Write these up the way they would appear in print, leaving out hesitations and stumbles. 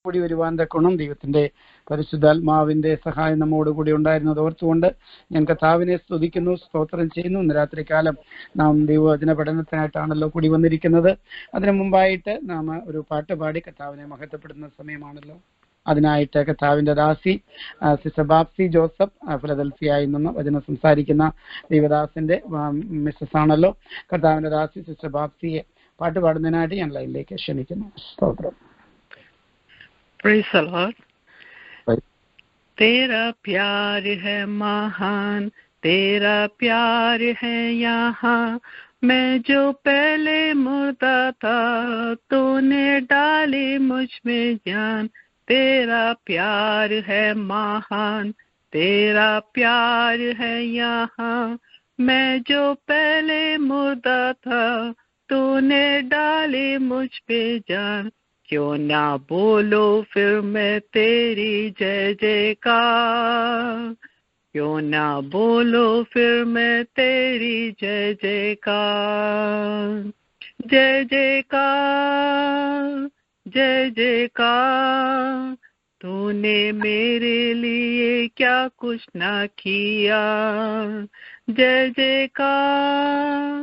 കൂടി വരുവാൻ തക്കോണം ദൈവത്തിന്റെ പരിശുദ്ധാത്മാവിന്റെ സഹായം നമ്മോടുകൂടി ഉണ്ടായിരുന്നത് ഓർത്തുകൊണ്ട് ഞാൻ കർത്താവിനെ സ്തുതിക്കുന്നു, സ്തോത്രം ചെയ്യുന്നു. ഇന്ന് രാത്രികാലം നാം ദൈവവചന പഠനത്തിനായിട്ടാണല്ലോ കൂടി വന്നിരിക്കുന്നത്. അതിനു മുമ്പായിട്ട് നാം ഒരു പാട്ട് പാടി കർത്താവിനെ മഹത്വപ്പെടുന്ന സമയമാണല്ലോ. അതിനായിട്ട് കർത്താവിന്റെ ദാസി സിസ്റ്റർ ബാപ്സി ജോസഫ് ഫിലദൽഫിയയിൽ നിന്ന് വചനം സംസാരിക്കുന്ന ദൈവദാസിന്റെ മിസ്സസ് ആണല്ലോ. കർത്താവിന്റെ ദാസി സിസ്റ്റർ ബാപ്സിയെ പാട്ട് പാടുന്നതിനായിട്ട് ഞാൻ ലൈനിലേക്ക് ക്ഷണിക്കുന്നു. സ്തോത്രം. Praise the Lord. तेरा प्यार है महान, तेरा प्यार है यहाँ, मैं जो पहले मुर्दा था तूने डाली मुझ में जान. तेरा प्यार है महान, तेरा प्यार है यहाँ, मैं जो पहले मुर्दा था तूने डाली मुझ पे जान. क्यों ना बोलो फिर मैं तेरी जय जयकार, क्यों ना बोलो फिर मैं तेरी जय जयकार. जय जयकार, जय जयकार, तूने मेरे लिए क्या कुछ ना किया. जय जयकार,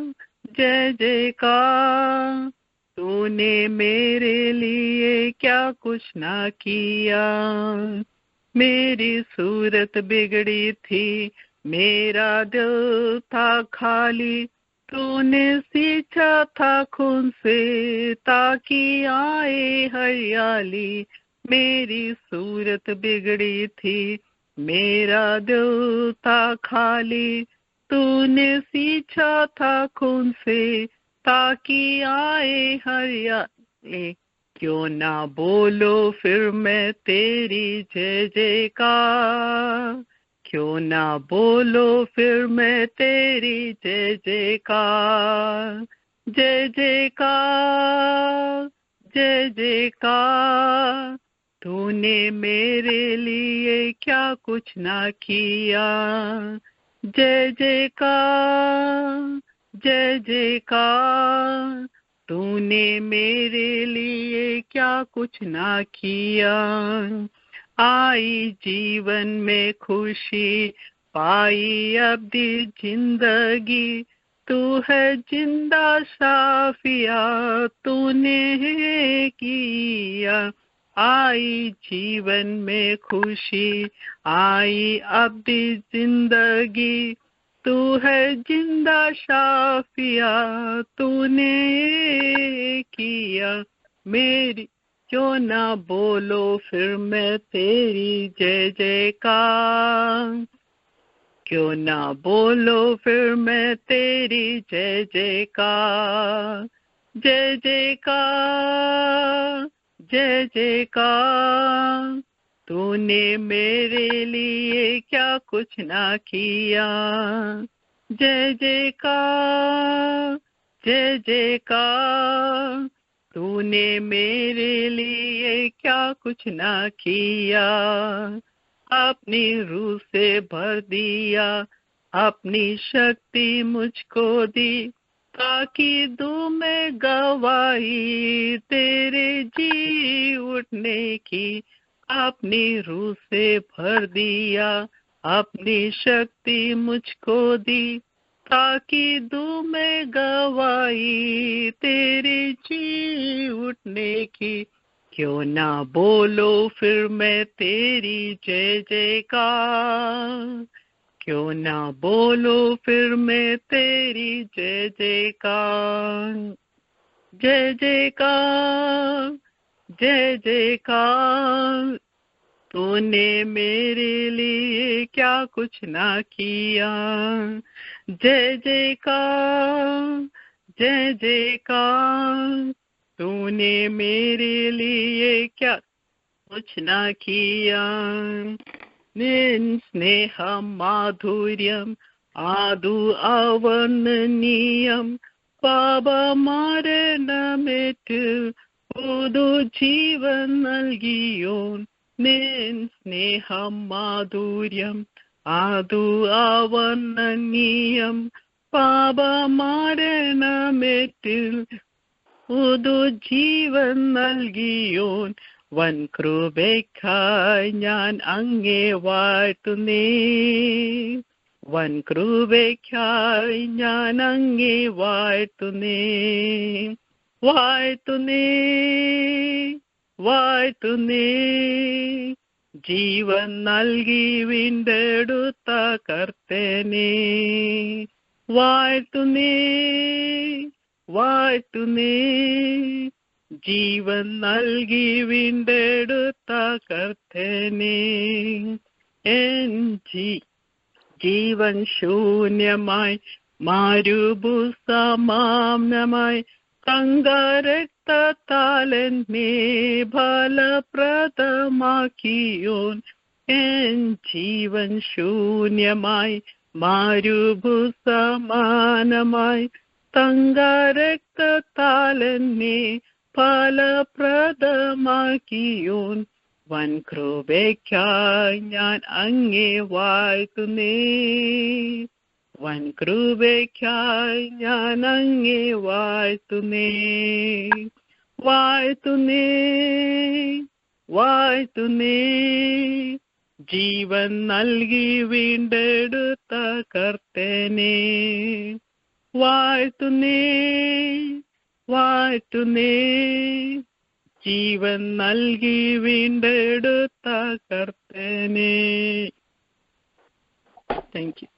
जय जयकार, तूने मेरे लिए क्या कुछ ना किया. मेरी सूरत बिगड़ी थी, मेरा दिल था खाली, तूने सींचा था खून से ताकि आए हरियाली. मेरी सूरत बिगड़ी थी, मेरा दिल था खाली, तूने सींचा था खून से ताकि आए हरियाली. क्यों ना बोलो फिर मैं तेरी जय जयकार, क्यों ना बोलो फिर मैं तेरी जय जयकार. जय जयकार, जय जयकार, तूने मेरे लिए क्या कुछ ना किया. जय जयकार, जय जयकार, तूने मेरे लिए क्या कुछ ना किया. आई जीवन में खुशी, पाई अब्दी जिंदगी, तू है जिंदा साफिया, तूने किया. आई जीवन में खुशी, आई अब्दी जिंदगी, तू है जिंदा शाफिया, तूने किया. मेरी क्यों ना बोलो फिर मैं तेरी जय जयकार, क्यों ना बोलो फिर मैं तेरी जय जयकार. जय जयकार, जय जयकार, तूने मेरे लिए क्या कुछ ना किया. जय जयकार, जय जयकार, तूने मेरे लिए क्या कुछ ना किया. अपनी रूह से भर दिया, अपनी शक्ति मुझको दी, ताकि दूं मैं गवाही तेरे जी उठने की. अपनी रूह से भर दिया, अपनी शक्ति मुझको दी, ताकि दूं मैं गवाही तेरे जी उठने की. क्यों ना बोलो फिर मैं तेरी जय जयकार, क्यों ना बोलो फिर मैं तेरी जय जयकार. जय जयकार, जय जयकार, तूने मेरे लिए क्या कुछ ना किया. जय जयकार, जय जयकार, तूने मेरे लिए क्या कुछ ना किया. निन स्नेह माधुर्यम आदु अवर्णनीयम, पाप मरणमेट्टु पुदु जीवन നൽകിയോൻ. നിൻ സ്നേഹം മാധുര്യം ആദു അവർണ്ണനീയം, പാപമരണമേറ്റിൽ പുതു ജീവൻ നൽകിയോൻ. വൻ കൃപയ്ക്കായി ഞാൻ അങ്ങേ വാഴ്ത്തുന്നേ. വൻ കൃപയ്ക്കായി ഞാൻ അങ്ങേ വാഴ്ത്തുന്നേ. വാഴ്ത്തുന്നേ വാഴ്ത്തുന്നേ ജീവൻ നൽകി വീണ്ടെടുത്ത കർത്തനെ. വാഴ്ത്തുന്നേ വാഴ്ത്തുന്നേ ജീവൻ നൽകി വീണ്ടെടുത്ത കർത്തനെ. എൻ ജീവൻ ശൂന്യമായി മാരുഭൂസമാനമായി തങ്കരക്തത്താൽ എന്നെ ഫലപ്രദമാക്കിയോൻ. എൻ ജീവൻ ശൂന്യമായി മാരുഭൂസമാനമായി തങ്കരക്തത്താൽ എന്നെ ഫലപ്രദമാക്കിയോൻ. വൻ കൃപയ്ക്കായി ഞാൻ അങ്ങേ വാഴ്ത്തുന്നേ. വൻ കൃപയ്ക്കായി ഞാൻ അങ്ങേ വാഴ്ത്തുന്നേ. വാഴ്ത്തുന്നേ വാഴ്ത്തുന്നേ ജീവൻ നൽകി വീണ്ടെടുത്ത കർത്തനെ. വാഴ്ത്തുന്നേ വാഴ്ത്തുന്നേ ജീവൻ നൽകി വീണ്ടെടുത്ത കർത്തനെ. Thank you.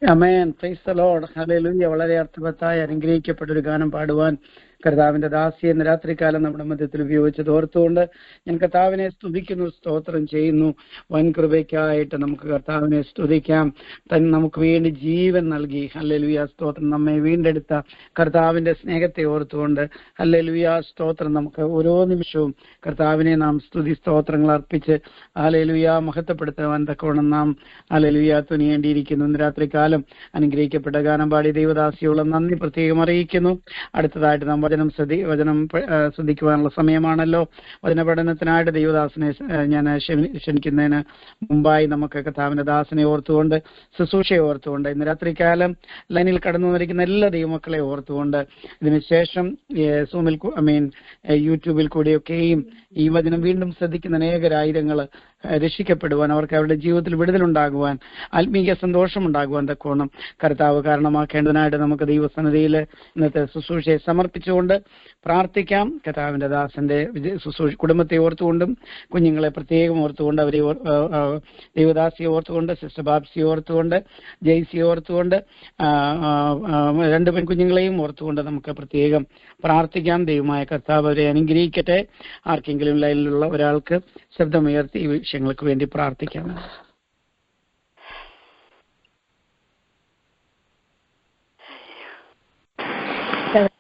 ആമേൻ. Praise the lord. ഹല്ലേലൂയ. വളരെ അർത്ഥവത്തായ അനുഗ്രഹിക്കപ്പെട്ട ഒരു ഗാനം പാടുവാൻ കർത്താവിന്റെ ദാസിയെ ഇന്ന് രാത്രികാലം നമ്മുടെ മധ്യത്തിൽ ഉപയോഗിച്ചത് ഓർത്തുകൊണ്ട് ഞാൻ കർത്താവിനെ സ്തുതിക്കുന്നു, സ്തോത്രം ചെയ്യുന്നു. വൻ കൃപയ്ക്കായിട്ട് നമുക്ക് കർത്താവിനെ സ്തുതിക്കാം. നമുക്ക് വേണ്ടി ജീവൻ നൽകി. ഹല്ലേലൂയ സ്തോത്രം. നമ്മെ വീണ്ടെടുത്ത കർത്താവിന്റെ സ്നേഹത്തെ ഓർത്തുകൊണ്ട് ഹല്ലേലൂയ സ്തോത്രം. നമുക്ക് ഓരോ നിമിഷവും കർത്താവിനെ നാം സ്തുതി സ്തോത്രങ്ങൾ അർപ്പിച്ച് ഹല്ലേലൂയ മഹത്വപ്പെടുത്തുവാൻ തക്കവണ്ണം നാം ഹല്ലേലൂയ തുനിയേണ്ടിയിരിക്കുന്നു. ഇന്ന് രാത്രികാലം അനുഗ്രഹിക്കപ്പെട്ട ഗാനം പാടി ദൈവദാസിയുള്ള നന്ദി പ്രത്യേകം അറിയിക്കുന്നു. അടുത്തതായിട്ട് നാം വചനം ശ്രദ്ധിക്കുവാനുള്ള സമയമാണല്ലോ. വചന പഠനത്തിനായിട്ട് ദൈവദാസനെ ഞാൻ ക്ഷണിക്കുന്നതിന് മുമ്പായി നമുക്ക് കർത്താവിന്റെ ദാസനെ ഓർത്തുകൊണ്ട് ശുശ്രൂഷയെ ഓർത്തുകൊണ്ട് ഇന്ന് രാത്രികാലം ലൈനിൽ കടന്നു വന്നിരിക്കുന്ന എല്ലാ ദൈവമക്കളെ ഓർത്തുകൊണ്ട് ഇതിനുശേഷം സൂമിൽ യൂട്യൂബിൽ കൂടിയൊക്കെയും ഈ വചനം വീണ്ടും ശ്രദ്ധിക്കുന്ന അനേകരായിരങ്ങൾ രക്ഷിക്കപ്പെടുവാൻ, അവർക്ക് അവരുടെ ജീവിതത്തിൽ വിടുതലുണ്ടാകുവാൻ, ആത്മീയ സന്തോഷമുണ്ടാകുവാൻ തക്കോണം കർത്താവ് കാരണമാക്കേണ്ടതിനായിട്ട് നമുക്ക് ദൈവസന്നിധിയിൽ ഇന്നത്തെ ശുശ്രൂഷയെ സമർപ്പിച്ചുകൊണ്ട് പ്രാർത്ഥിക്കാം. കർത്താവിന്റെ ദാസന്റെ കുടുംബത്തെ ഓർത്തുകൊണ്ടും കുഞ്ഞുങ്ങളെ പ്രത്യേകം ഓർത്തുകൊണ്ട് അവരെ ദൈവദാസിയെ ഓർത്തുകൊണ്ട് സിസ്റ്റർ ബാബ്സിയെ ഓർത്തുകൊണ്ട് ജെയ്സിയെ ഓർത്തുകൊണ്ട് രണ്ട് പെൺകുഞ്ഞുങ്ങളെയും ഓർത്തുകൊണ്ട് നമുക്ക് പ്രത്യേകം പ്രാർത്ഥിക്കാം. ദൈവമായ കർത്താവ് അവരെ അനുഗ്രഹിക്കട്ടെ. ആർക്കെങ്കിലും ലൈനിലുള്ള ഒരാൾക്ക് ശബ്ദമുയർത്തി ഈ വിഷയങ്ങൾക്ക് വേണ്ടി പ്രാർത്ഥിക്കാം.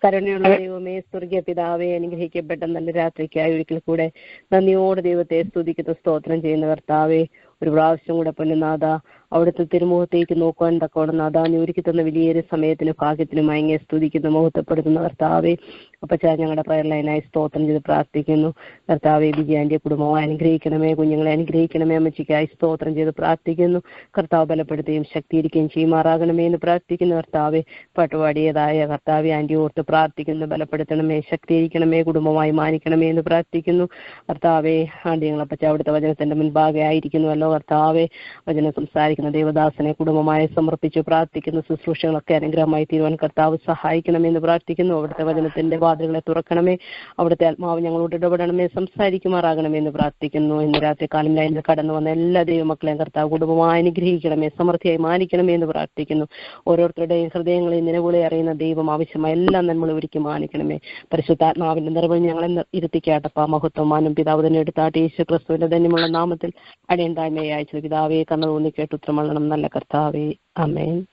കരുണയുള്ള ദൈവമേ, സ്വർഗീയ പിതാവേ, അനുഗ്രഹിക്കപ്പെട്ട നല്ല രാത്രിക്കായി ഒരിക്കൽ കൂടെ നന്ദിയോടെ ദൈവത്തെ സ്തുതിക്കുന്ന സ്തോത്രം ചെയ്യുന്ന കർത്താവേ, ഒരു പ്രാവശ്യം കൂടെ പൊന്നുനാഥ അവിടുത്തെ തിരുമുഖത്തേക്ക് നോക്കുവാൻ തക്കോണം നാഥ നീ ഒരുക്കി തന്ന വലിയൊരു സമയത്തിന് ഭാഗ്യത്തിനും അങ്ങേ സ്തുതിക്കുന്ന മുഹൂർത്തപ്പെടുത്തുന്ന കർത്താവേ, അപ്പച്ചാ ഞങ്ങളുടെ പ്രയർ ലൈനായി സ്തോത്രം ചെയ്ത് പ്രാർത്ഥിക്കുന്നു. കർത്താവെ വിജയാന്റെ കുടുംബവും അനുഗ്രഹിക്കണമേ, കുഞ്ഞുങ്ങളെ അനുഗ്രഹിക്കണമേ, അമ്മച്ചിക്കായി സ്തോത്രം ചെയ്ത് പ്രാർത്ഥിക്കുന്നു. കർത്താവ് ബലപ്പെടുത്തുകയും ശക്തിയിരിക്കുകയും ചെയ്യുമാറാകണമേ എന്ന് പ്രാർത്ഥിക്കുന്നു. കർത്താവെ പട്ടുപാടിയതായ കർത്താവെ ആന്റി ഓർത്ത് പ്രാർത്ഥിക്കുന്നു. ബലപ്പെടുത്തണമേ, ശക്തിയിരിക്കണമേ, കുടുംബമായി മാനിക്കണമേ എന്ന് പ്രാർത്ഥിക്കുന്നു. കർത്താവെ ആന്റി ഞങ്ങളപ്പച്ച അവിടുത്തെ വചനത്തിന്റെ മുൻപാകെ ആയിരിക്കുന്നുവല്ലോ. കർത്താവെ വചനം സംസാരിക്കുന്ന ദേവദാസനെ കുടുംബമായി സമർപ്പിച്ച് പ്രാർത്ഥിക്കുന്നു. ശുശ്രൂഷകളൊക്കെ അനുഗ്രഹമായി തീരുവാൻ കർത്താവ് സഹായിക്കണമെന്ന് പ്രാർത്ഥിക്കുന്നു. അവിടുത്തെ വചനത്തിന്റെ വാതിലുകളെ തുറക്കണമേ, അവിടുത്തെ ആത്മാവ് ഞങ്ങളോട് ഇടപെടണമേ, സംസാരിക്കുമാറാകണമെന്ന് പ്രാർത്ഥിക്കുന്നു. ഇന്ന് രാത്രി കാലം ലൈനിൽ കടന്നു വന്ന എല്ലാ ദൈവമക്കളെയും കർത്താവ് കുടുംബമായി അനുഗ്രഹിക്കണമേ, സമൃദ്ധിയായി മാനിക്കണമേ എന്ന് പ്രാർത്ഥിക്കുന്നു. ഓരോരുത്തരുടെയും ഹൃദയങ്ങളിൽ നിലവിളി അറിയുന്ന ദൈവം ആവശ്യമായ എല്ലാം നമ്മൾ ഒരുക്കി മാനിക്കണമേ. പരിശുദ്ധാത്മാവിന്റെ നിറവിൽ ഞങ്ങളെ ഇരുത്തിക്കാട്ടപ്പ. മഹത്വം മാനം പിതാവ് തന്നെ എടുത്താട്ട് യേശു ക്രിസ്തുവിന്റെ ധന്യമുള്ള നാമത്തിൽ അടിയന്തായ്മയെ അയച്ചു പിതാവേ കണ്ണു തോന്നി കേട്ട് ഉത്തരമള്ളണം നല്ല കർത്താവേ. ആമേൻ.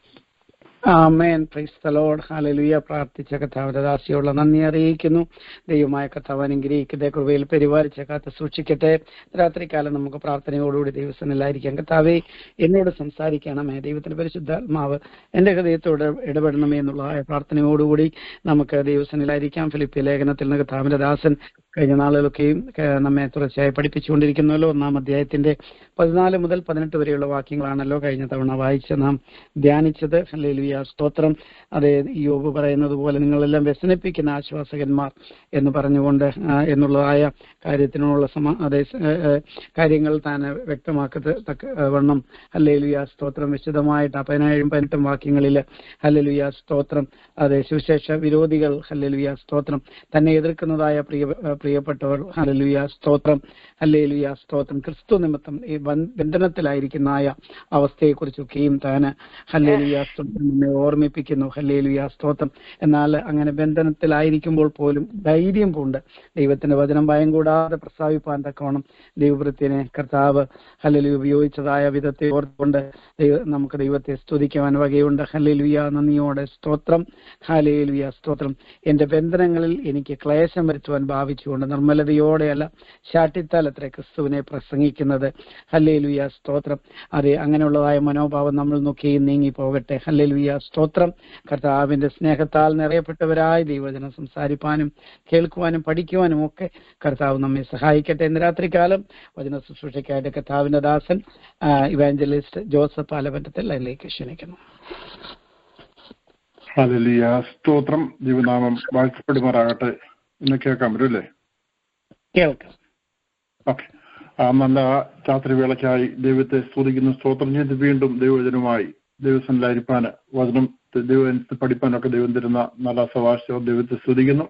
ആമേൻ. Praise the lord. ഹല്ലേലൂയ. പ്രാർത്ഥിച്ച കർത്താവിന്റെ ദാസിയോടുള്ള നന്ദി അറിയിക്കുന്നു. ദൈവമായ കർത്താവ് അനുഗ്രഹിക്കട്ടെ, കൃപയിൽ പരിപാലിച്ച കാത്ത് സൂക്ഷിക്കട്ടെ. രാത്രികാലം നമുക്ക് പ്രാർത്ഥനയോടുകൂടി ദൈവസന്നിധിയിലായിരിക്കാം. കർത്താവേ എന്നോട് സംസാരിക്കണമേ, ദൈവത്തിന്റെ പരിശുദ്ധാത്മാവ് എന്റെ ഹൃദയത്തോട് ഇടപെടണമേ എന്നുള്ള പ്രാർത്ഥനയോടുകൂടി നമുക്ക് ദൈവസന്നിധിയിലായിരിക്കാം. ഫിലിപ്പിയ ലേഖനത്തിൽ നിന്ന് കർത്താവിന്റെ ദാസൻ കഴിഞ്ഞ നാളുകളൊക്കെയും നമ്മെ തുടർച്ചയായി പഠിപ്പിച്ചുകൊണ്ടിരിക്കുന്നല്ലോ. 1-ാം അധ്യായത്തിന്റെ 14 മുതൽ 18 വരെയുള്ള വാക്യങ്ങളാണല്ലോ കഴിഞ്ഞ തവണ വായിച്ച് നാം ധ്യാനിച്ചത്. ഹല്ലേലൂയ, സ്തോത്രം. അതേ, യോബ് പറയുന്നത് പോലെ നിങ്ങളെല്ലാം വ്യസനിപ്പിക്കുന്ന ആശ്വാസകന്മാർ എന്ന് പറഞ്ഞുകൊണ്ട് എന്നുള്ളതായ കാര്യത്തിനുള്ള അതേ കാര്യങ്ങൾ താൻ വ്യക്തമാക്കത്തക്കവണ്ണം ഹല്ലേലൂയ, സ്തോത്രം വിശദമായിട്ട് 17-18 വാക്യങ്ങളിൽ ഹല്ലേലൂയ, സ്തോത്രം. അതേ, സുവിശേഷ വിരോധികൾ ഹല്ലേലൂയ, സ്തോത്രം, തന്നെ എതിർക്കുന്നതായ പ്രിയപ്പെട്ടവർ ഹല്ലേലൂയ, സ്തോത്രം, ഹല്ലേലൂയ, സ്തോത്രം, ക്രിസ്തു നിമിത്തം ഈ ബന്ധനത്തിലായിരിക്കുന്ന അവസ്ഥയെക്കുറിച്ചൊക്കെയും താൻ ഹല്ലേലൂയ, സ്തോത്രം നമ്മെ ഓർമ്മിപ്പിക്കുന്നു. ഹല്ലേലൂയ, സ്തോത്രം. എന്നാൽ അങ്ങനെ ബന്ധനത്തിലായിരിക്കുമ്പോൾ പോലും ധൈര്യം പൂണ്ട് ദൈവത്തിന്റെ വചനം ഭയം കൂടാതെ പ്രസ്താവിപ്പാൻ തക്കവണ്ണം ദൈവവൃത്തിനെ കർത്താവ് ഹല്ലേലൂയ ഉപയോഗിച്ചതായ വിധത്തെ ഓർത്തുകൊണ്ട് നമുക്ക് ദൈവത്തെ സ്തുതിക്കുവാൻ വകയുണ്ട്. ഹല്ലേലൂയ, നന്ദിയോടെ സ്തോത്രം. ഹല്ലേലൂയ, സ്തോത്രം. എന്റെ ബന്ധനങ്ങളിൽ എനിക്ക് ക്ലേശം വരുത്തുവാൻ ഭാവിച്ചുകൊണ്ട് നിർമ്മലതയോടെയല്ല ശാഠ്യത്താൽ അത്ര ക്രിസ്തുവിനെ പ്രസംഗിക്കുന്നത്. ഹല്ലേലൂയ, സ്തോത്രം. അതെ, അങ്ങനെയുള്ളതായ മനോഭാവം നമ്മൾ നോക്കിയും നീങ്ങി പോകട്ടെ. ഹല്ലേലൂയ, സ്തോത്രം. കർത്താവിന്റെ സ്നേഹത്താൽ നിറയപ്പെട്ടവരായി ദൈവവചനം സംസാരിപ്പാനും കേൾക്കുവാനും പഠിക്കുവാനും ഒക്കെ കർത്താവ് നമ്മെ സഹായിക്കട്ടെ. ഇന്ന് രാത്രികാലം വചന ശുശ്രൂഷയ്ക്കായിട്ട് കർത്താവിന്റെ ദാസൻ ഇവാഞ്ചലിസ്റ്റ് ജോസഫ് ആലപ്പറ്റത്തിൽ അതിലേക്ക് ക്ഷണിക്കുന്നു. ഹല്ലേലൂയ, സ്തോത്രം. ദൈവനാമം വാഴ്ത്തപ്പെടുമാറാകട്ടെ. ഇന്ന് കേൾക്കാൻ പറ്റൂല്ലേ? കേൾക്കാം. ഓക്കെ. നല്ല രാത്രിവേളയ്ക്കായി ദൈവത്തെ സ്തുതിക്കുന്നു, സ്തോത്രം ചെയ്ത് വീണ്ടും ദൈവവചനവുമായി ദൈവസന്നിധിയിലായിരിക്കാൻ വചനം ദൈവത്തെ പഠിപ്പാനൊക്കെ ദൈവം തരുന്ന നല്ല സവാശവും ദൈവത്തെ സ്തുതിക്കുന്നു.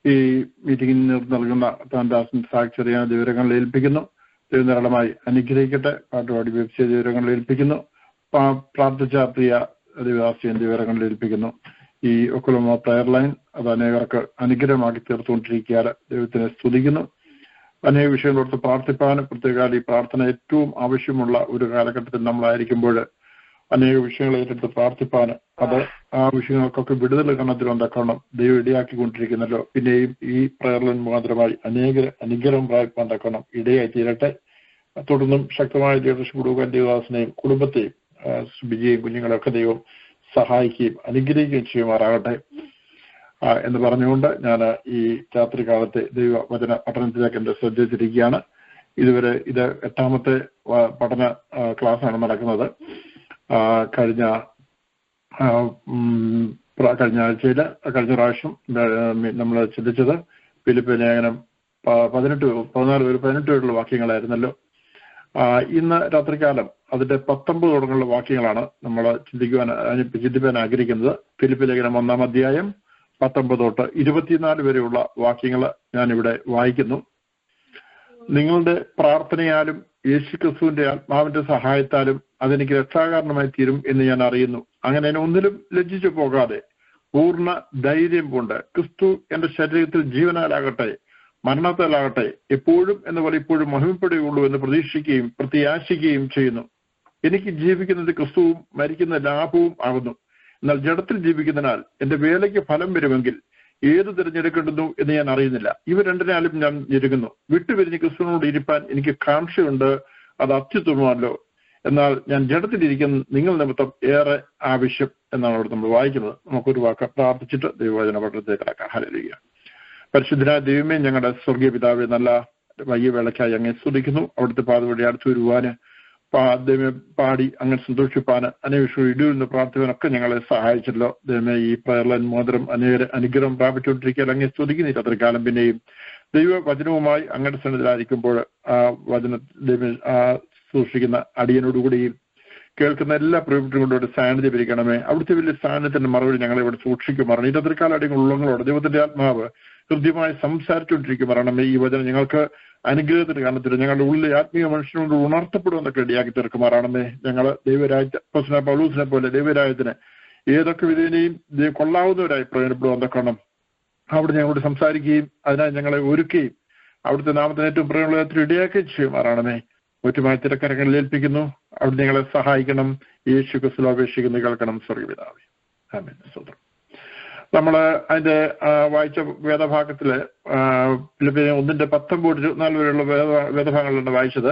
ഈ മീറ്റിംഗിന് നൽകുന്ന താൻദാസൻ സാക്ഷരിயான വിവരങ്ങളിൽ ഏൽപ്പിക്കുന്നു. ദൈവം ധാരാളമായി അനുഗ്രഹിക്കട്ടെ. പാട്ടുപാടി വെബ്സൈറ്റ് വിവരങ്ങളിൽ ഏൽപ്പിക്കുന്നു. പ്രാർത്ഥിച്ച പ്രിയ ദൈവദാസിയെ വിവരങ്ങളിൽ ഏൽപ്പിക്കുന്നു. ഈ ഒക്കുലമ പ്രയർ ലൈൻ അത് അനേകർക്ക് അനുഗ്രഹമാക്കി തീർത്തുകൊണ്ടിരിക്കുകയാണ്. ദൈവത്തിനെ സ്തുതിക്കുന്നു. അനേക വിഷയങ്ങളോർത്ത് പ്രാർത്ഥിപ്പാനും പ്രത്യേക ഈ പ്രാർത്ഥന ഏറ്റവും ആവശ്യമുള്ള ഒരു കാലഘട്ടത്തിൽ നമ്മളായിരിക്കുമ്പോൾ അനേക വിഷയങ്ങൾ ഏറ്റെടുത്ത് പ്രാർത്ഥിപ്പാനും അത് ആ വിഷയങ്ങൾക്കൊക്കെ വിടുതൽ കണത്തിൽ ഉണ്ടാക്കണം ദൈവം ഇടയാക്കിക്കൊണ്ടിരിക്കുന്നല്ലോ. പിന്നെയും ഈ പ്രയർ ലൈൻ മുഖാന്തരമായി അനുഗ്രഹം പ്രാപിപ്പാൻ തക്കണം ഇടയായി തീരട്ടെ. തുടർന്നും ശക്തമായ ലീഡർഷിപ്പ് കൊടുക്കാൻ ദൈവദാസനെയും കുടുംബത്തെയും ബിജിയെയും കുഞ്ഞുങ്ങളെയൊക്കെ ദൈവം സഹായിക്കുകയും അനുഗ്രഹിക്കുകയും ചെയ്യുമാറാകട്ടെ എന്ന് പറഞ്ഞുകൊണ്ട് ഞാൻ ഈ രാത്രി കാലത്തെ ദൈവ വചന പഠനത്തിലേക്ക് എന്റെ ശ്രദ്ധിച്ചിരിക്കുകയാണ്. ഇതുവരെ ഇത് 8ാമത്തെ പഠന ക്ലാസ്സാണ് നടക്കുന്നത്. കഴിഞ്ഞ ആഴ്ചയിൽ കഴിഞ്ഞ പ്രാവശ്യം നമ്മൾ ചിന്തിച്ചത് ഫിലിപ്പ് ലേഖനം 18 വരെയുള്ള വാക്യങ്ങളായിരുന്നല്ലോ. ഇന്ന് രാത്രികാലം അതിന്റെ 19 തുടങ്ങുന്ന വാക്യങ്ങളാണ് നമ്മൾ ചിന്തിപ്പാൻ ആഗ്രഹിക്കുന്നത്. ഫിലിപ്പ് ലേഖനം 1-ാം അധ്യായം 19 തൊട്ട് 24 വരെയുള്ള വാക്യങ്ങൾ ഞാനിവിടെ വായിക്കുന്നു. നിങ്ങളുടെ പ്രാർത്ഥനയാലും യേശുക്രിസ്തുവിന്റെ ആത്മാവിന്റെ സഹായത്താലും അതെനിക്ക് രക്ഷാകാരണമായി തീരും എന്ന് ഞാൻ അറിയുന്നു. അങ്ങനെ ഒന്നിലും ലജ്ജിച്ചു പോകാതെ പൂർണ്ണ ധൈര്യം കൊണ്ട് ക്രിസ്തു എന്റെ ശരീരത്തിൽ ജീവനാലാകട്ടെ മരണത്താലാകട്ടെ എപ്പോഴും എന്ന പോലെ ഇപ്പോഴും മഹിമപ്പെടുകയുള്ളൂ എന്ന് പ്രതീക്ഷിക്കുകയും പ്രത്യാശിക്കുകയും ചെയ്യുന്നു. എനിക്ക് ജീവിക്കുന്നത് ക്രിസ്തുവും മരിക്കുന്ന ലാഭവും ആകുന്നു. എന്നാൽ ജഡത്തിൽ ജീവിക്കുന്നതിനാൽ എന്റെ വേലയ്ക്ക് ഫലം വരുമെങ്കിൽ ഏത് തിരഞ്ഞെടുക്കേണ്ടുന്നു എന്ന് ഞാൻ അറിയുന്നില്ല. ഇവ രണ്ടിനാലും ഞാൻ ഞെരുങ്ങുന്നു. വിട്ടുപിരിഞ്ഞ് ക്രിസ്തുവിനോട് ഇരിപ്പാൻ എനിക്ക് കാംക്ഷയുണ്ട്, അത് അത്യുത്തമമല്ലോ. എന്നാൽ ഞാൻ ജഡത്തിലിരിക്കുന്ന നിങ്ങൾ നിമിത്തം ഏറെ ആവശ്യം എന്നാണ് അവിടെ നമ്മൾ വായിക്കുന്നത്. നമുക്കൊരു വാക്ക് പ്രാർത്ഥിച്ചിട്ട് ദൈവവചന പഠനത്തിലേക്ക് കടക്കാം. ഹല്ലേലൂയ. പരിശുദ്ധനായ ദൈവമേ, ഞങ്ങളുടെ സ്വർഗീയ പിതാവേ, നല്ല വൈകിയ വേളയ്ക്കായി അങ്ങ് സ്തുതിക്കുന്നു. അവിടുത്തെ പാതവഴി അടുത്തു വരുവാന് പാടി അങ്ങനെ സന്തോഷിപ്പാന് അനേകം ഇടിയിൽ നിന്ന് പ്രാർത്ഥിക്കാനൊക്കെ ഞങ്ങളെ സഹായിച്ചല്ലോ. ദൈവമേ, ഈ പ്രയർ ലൈൻ മോതിരം അനുഗ്രഹം പ്രാപിച്ചുകൊണ്ടിരിക്കാൻ അങ്ങ് സ്തുതിക്കുന്നു. അത്ര കാലം പിന്നെയും ദൈവ വചനവുമായി അങ്ങയുടെ സന്നിധിയിലായിരിക്കുമ്പോൾ ആ വചന സൂക്ഷിക്കുന്ന അടിയനോടുകൂടിയും കേൾക്കുന്ന എല്ലാ പ്രവൃത്തികൊണ്ടോട് സാന്നിധ്യം ഇരിക്കണമേ. അവിടുത്തെ വലിയ സാന്നിധ്യത്തിന്റെ മറുപടി ഞങ്ങളെ ഇവിടെ സൂക്ഷിക്കുമാറാണ്. ഈ അത്രക്കാലം അടിയങ്ങൾ ഉള്ളങ്ങളോട് ദൈവത്തിന്റെ ആത്മാവ് കൃത്യമായി സംസാരിച്ചുകൊണ്ടിരിക്കുമാറാണ്. ഈ വചനം ഞങ്ങൾക്ക് അനുഗ്രഹത്തിന് കാരണത്തിൽ ഞങ്ങളുടെ ഉള്ളിലെ ആത്മീയ മനുഷ്യനോട് ഉണർത്തപ്പെടുമെന്നൊക്കെ ഇടയാക്കി തീർക്കുമാറാണമേ. ഞങ്ങൾ ദൈവരാജ്യ പൗലൂസിനെ പോലെ ദൈവരാജ്യത്തിന് ഏതൊക്കെ വിധേനയും കൊള്ളാവുന്നവരായി പ്രയോജനപ്പെടുവാൻ അവിടെ ഞങ്ങളോട് സംസാരിക്കുകയും അതിനായി ഞങ്ങളെ ഒരുക്കുകയും അവിടുത്തെ നാമത്തിന് ഏറ്റവും പ്രയോജനത്തിൽ ഇടയാക്കുകയും ചെയ്യുമാറാണമേ. ഒറ്റുമായി തിരക്കരങ്ങളിൽ ഏൽപ്പിക്കുന്നു. അവിടെ ഞങ്ങളെ സഹായിക്കണം. യേശു ക്രിസ്തുവിൽ അപേക്ഷിക്കുന്നു, കേൾക്കണം സ്വർഗ്ഗപിതാവേ. ആമേൻ. സ്തോത്രം. നമ്മൾ അതിന്റെ വായിച്ച വേദഭാഗത്തില് ഫിലിപ്പിയർ 1:19-24 വരെയുള്ള വേദഭാഗങ്ങളിലാണ് വായിച്ചത്.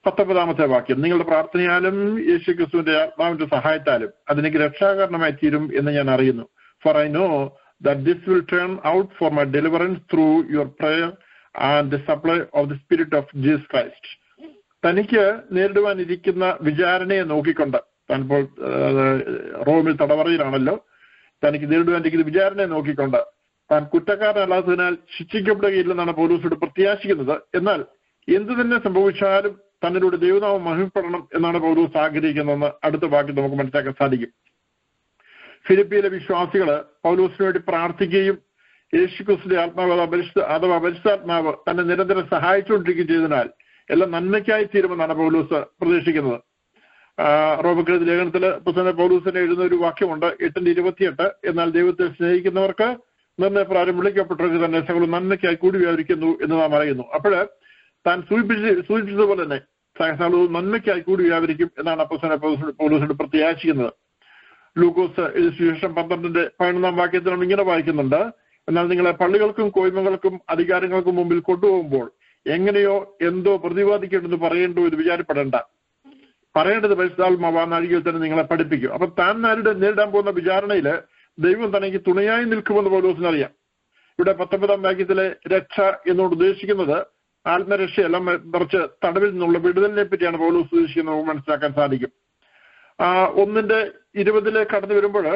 19ാമത്തെ വാക്യം, നിങ്ങളുടെ പ്രാർത്ഥനയാലും യേശു ക്രിസ്തുവിന്റെ ആത്മാവിന്റെ സഹായത്താലും അതെനിക്ക് രക്ഷാകാരണമായി തീരും എന്ന് ഞാൻ അറിയുന്നു. For I know that this will turn out for my deliverance through your prayer and the supply of the Spirit of Jesus Christ. തനിക്ക് നേരിടുവാനിരിക്കുന്ന വിചാരണയെ നോക്കിക്കൊണ്ട്, താനിപ്പോൾ റോമിൽ തടവറയിലാണല്ലോ, തനിക്ക് നേരിടുവാനിരിക്കുന്ന വിചാരണയെ നോക്കിക്കൊണ്ട് താൻ കുറ്റക്കാരനല്ലാത്തതിനാൽ ശിക്ഷിക്കപ്പെടുകയില്ലെന്നാണ് പൗലോസോട് പ്രത്യാശിക്കുന്നത്. എന്നാൽ എന്തു തന്നെ സംഭവിച്ചാലും തന്നിലൂടെ ദൈവനാമം മഹിമപ്പെടണം എന്നാണ് പൗലോസ് ആഗ്രഹിക്കുന്നതെന്ന് അടുത്ത വാക്യം നമുക്ക് മനസ്സിലാക്കാൻ സാധിക്കും. ഫിലിപ്പിയിലെ വിശ്വാസികള് പൗലോസിന് വേണ്ടി പ്രാർത്ഥിക്കുകയും യേശുക്രിസ്തുവിന്റെ അഥവാ പരിശുദ്ധാത്മാവ് തന്നെ നിരന്തരം സഹായിച്ചുകൊണ്ടിരിക്കുകയും ചെയ്തതിനാൽ എല്ലാം നന്മയ്ക്കായി തീരുമെന്നാണ് പൗലോസ് പ്രതീക്ഷിക്കുന്നത്. റോമക്കെഴുതിയ ലേഖനത്തില് പുസ്തകം പൗലോസിനെ എഴുതുന്ന ഒരു വാക്യമുണ്ട്, 8:28. എന്നാൽ ദൈവത്തെ സ്നേഹിക്കുന്നവർക്ക് നിർണയപ്രകാരം വിളിക്കപ്പെട്ടവർക്ക് തന്നെ സകല നന്മയ്ക്കായി കൂടി വ്യാപരിക്കുന്നു എന്ന് നാം അറിയുന്നു. അപ്പോഴ് താൻ സൂചിപ്പിച്ചതുപോലെ തന്നെ സകലവും നന്മയ്ക്കായി കൂടി വ്യാപരിക്കും എന്നാണ് പൗലോസിനോട് പ്രത്യാശിക്കുന്നത്. ലൂക്കോസ് സുവിശേഷം 12:11 വാക്യത്തിൽ ഇങ്ങനെ വായിക്കുന്നുണ്ട്, എന്നാൽ നിങ്ങളെ പള്ളികൾക്കും കോയ്മകൾക്കും അധികാരങ്ങൾക്കും മുമ്പിൽ കൊണ്ടുപോകുമ്പോൾ എങ്ങനെയോ എന്തോ പ്രതിവാദിക്കേണ്ടെന്ന് പറയേണ്ടോ ഇത് വിചാരപ്പെടേണ്ട, പറയേണ്ടത് പരിശുദ്ധാത്മാവ് ആ നാഴികയിൽ തന്നെ നിങ്ങളെ പഠിപ്പിക്കും. അപ്പൊ താൻ നേരിടാൻ പോകുന്ന വിചാരണയില് ദൈവം തനിക്ക് തുണയായി നിൽക്കുമെന്ന് പൗലോസിന് അറിയാം. ഇവിടെ 19 വാക്യത്തിലെ രക്ഷ എന്നോട് ഉദ്ദേശിക്കുന്നത് ആത്മരക്ഷയല്ല, മറിച്ച് തടവിൽ നിന്നുള്ള വിടുതലിനെ പറ്റിയാണ് പൗലോസ് ഉദ്ദേശിക്കുന്നത് മനസ്സിലാക്കാൻ സാധിക്കും. 1:20 കടന്നു വരുമ്പോൾ,